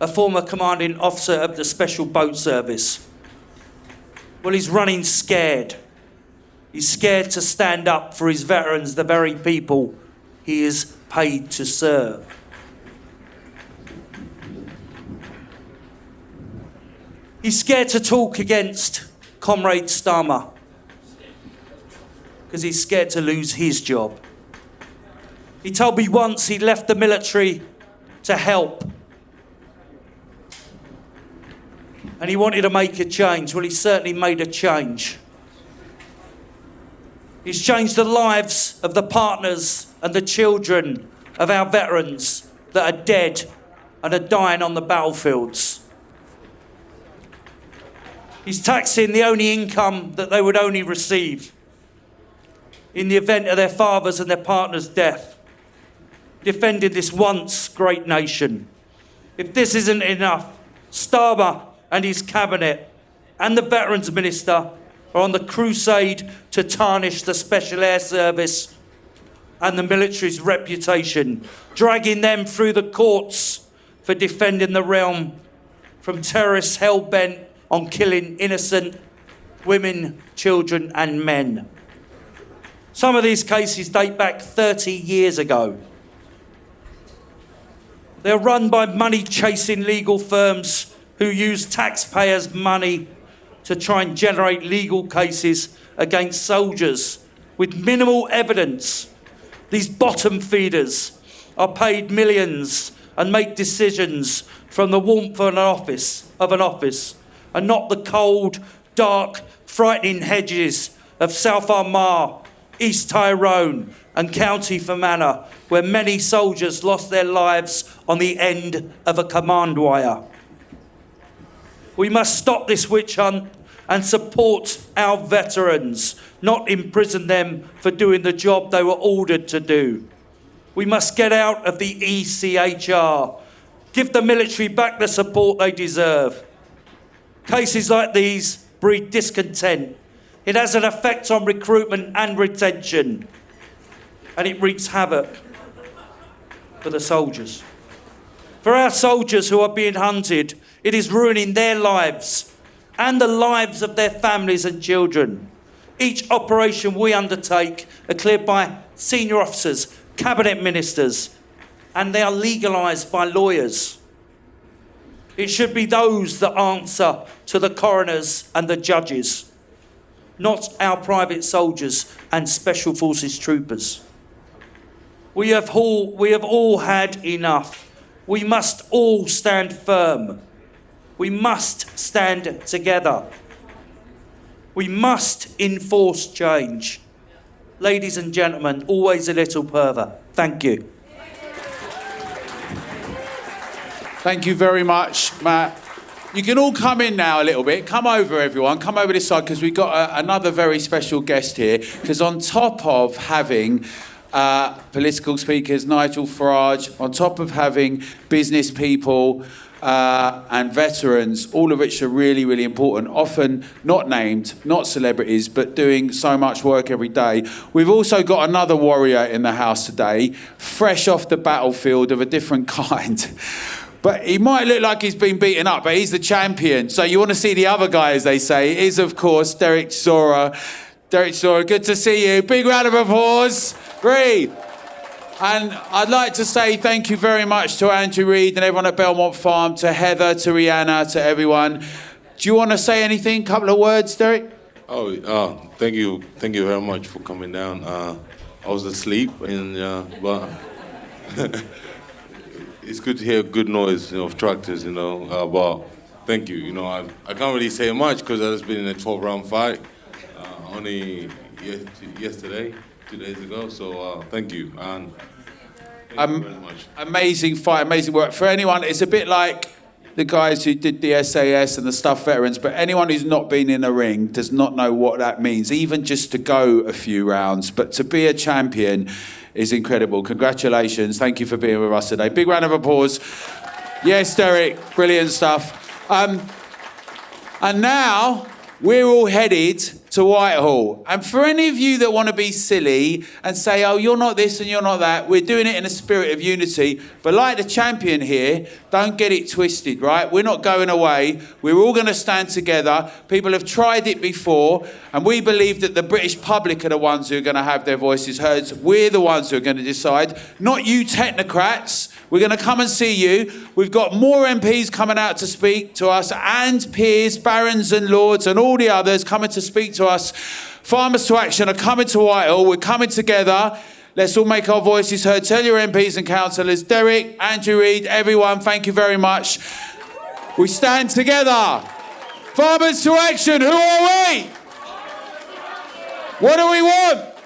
Speaker 16: a former commanding officer of the Special Boat Service? Well, he's running scared. He's scared to stand up for his veterans, the very people he is paid to serve. He's scared to talk against Comrade Starmer because he's scared to lose his job. He told me once he left the military to help. And he wanted to make a change. Well, he certainly made a change. He's changed the lives of the partners and the children of our veterans that are dead and are dying on the battlefields. He's taxing the only income that they would only receive in the event of their father's and their partner's death, defending this once great nation. If this isn't enough, Starmer and his cabinet and the Veterans Minister are on the crusade to tarnish the Special Air Service and the military's reputation, dragging them through the courts for defending the realm from terrorists hell-bent on killing innocent women, children and men. Some of these cases date back 30 years ago. They're run by money-chasing legal firms who use taxpayers' money to try and generate legal cases against soldiers with minimal evidence. These bottom feeders are paid millions and make decisions from the warmth of an office, and not the cold, dark, frightening hedges of South Armagh, East Tyrone and County Fermanagh, where many soldiers lost their lives on the end of a command wire. We must stop this witch hunt and support our veterans, not imprison them for doing the job they were ordered to do. We must get out of the ECHR, give the military back the support they deserve. Cases like these breed discontent. It has an effect on recruitment and retention, and it wreaks havoc for the soldiers. For our soldiers who are being hunted, it is ruining their lives and the lives of their families and children. Each operation we undertake are cleared by senior officers, cabinet ministers, and they are legalised by lawyers. It should be those that answer to the coroners and the judges, not our private soldiers and special forces troopers. We have all had enough. We must all stand firm. We must stand together. We must enforce change. Ladies and gentlemen, always a little further. Thank you.
Speaker 1: Thank you very much, Matt. You can all come in now a little bit. Come over, everyone. Come over this side, because we've got another very special guest here. Because on top of having political speakers, Nigel Farage, on top of having business people and veterans, all of which are really, really important, often not named, not celebrities, but doing so much work every day. We've also got another warrior in the house today, fresh off the battlefield of a different kind. But he might look like he's been beaten up, but he's the champion. So you want to see the other guy, as they say. It is, of course, Derek Sora. Derek Sora, good to see you. Big round of applause. Breathe. And I'd like to say thank you very much to Andrew Reid and everyone at Belmont Farm, to Heather, to Rihanna, to everyone. Do you want to say anything? Couple of words, Derek?
Speaker 17: Thank you very much for coming down. I was asleep, but it's good to hear good noise, of tractors, but thank you. I can't really say much because I've been in a 12-round fight only yesterday, 2 days ago, so thank you. And thank you very much.
Speaker 1: Amazing fight, amazing work. For anyone, it's a bit like the guys who did the SAS and the Stuff Veterans, but anyone who's not been in a ring does not know what that means, even just to go a few rounds. But to be a champion is incredible. Congratulations. Thank you for being with us today. Big round of applause. Yes, Derek, brilliant stuff. And now we're all headed to Whitehall. And for any of you that want to be silly and say, oh, you're not this and you're not that, we're doing it in a spirit of unity. But like the champion here, don't get it twisted, right? We're not going away. We're all going to stand together. People have tried it before, and we believe that the British public are the ones who are going to have their voices heard. We're the ones who are going to decide, not you technocrats. We're going to come and see you. We've got more MPs coming out to speak to us, and peers, barons and lords and all the others coming to speak to us. Farmers to Action are coming to Whitehall. We're coming together. Let's all make our voices heard. Tell your MPs and councillors. Derek, Andrew Reid, everyone, thank you very much. We stand together. Farmers to Action, who are we? What do we want?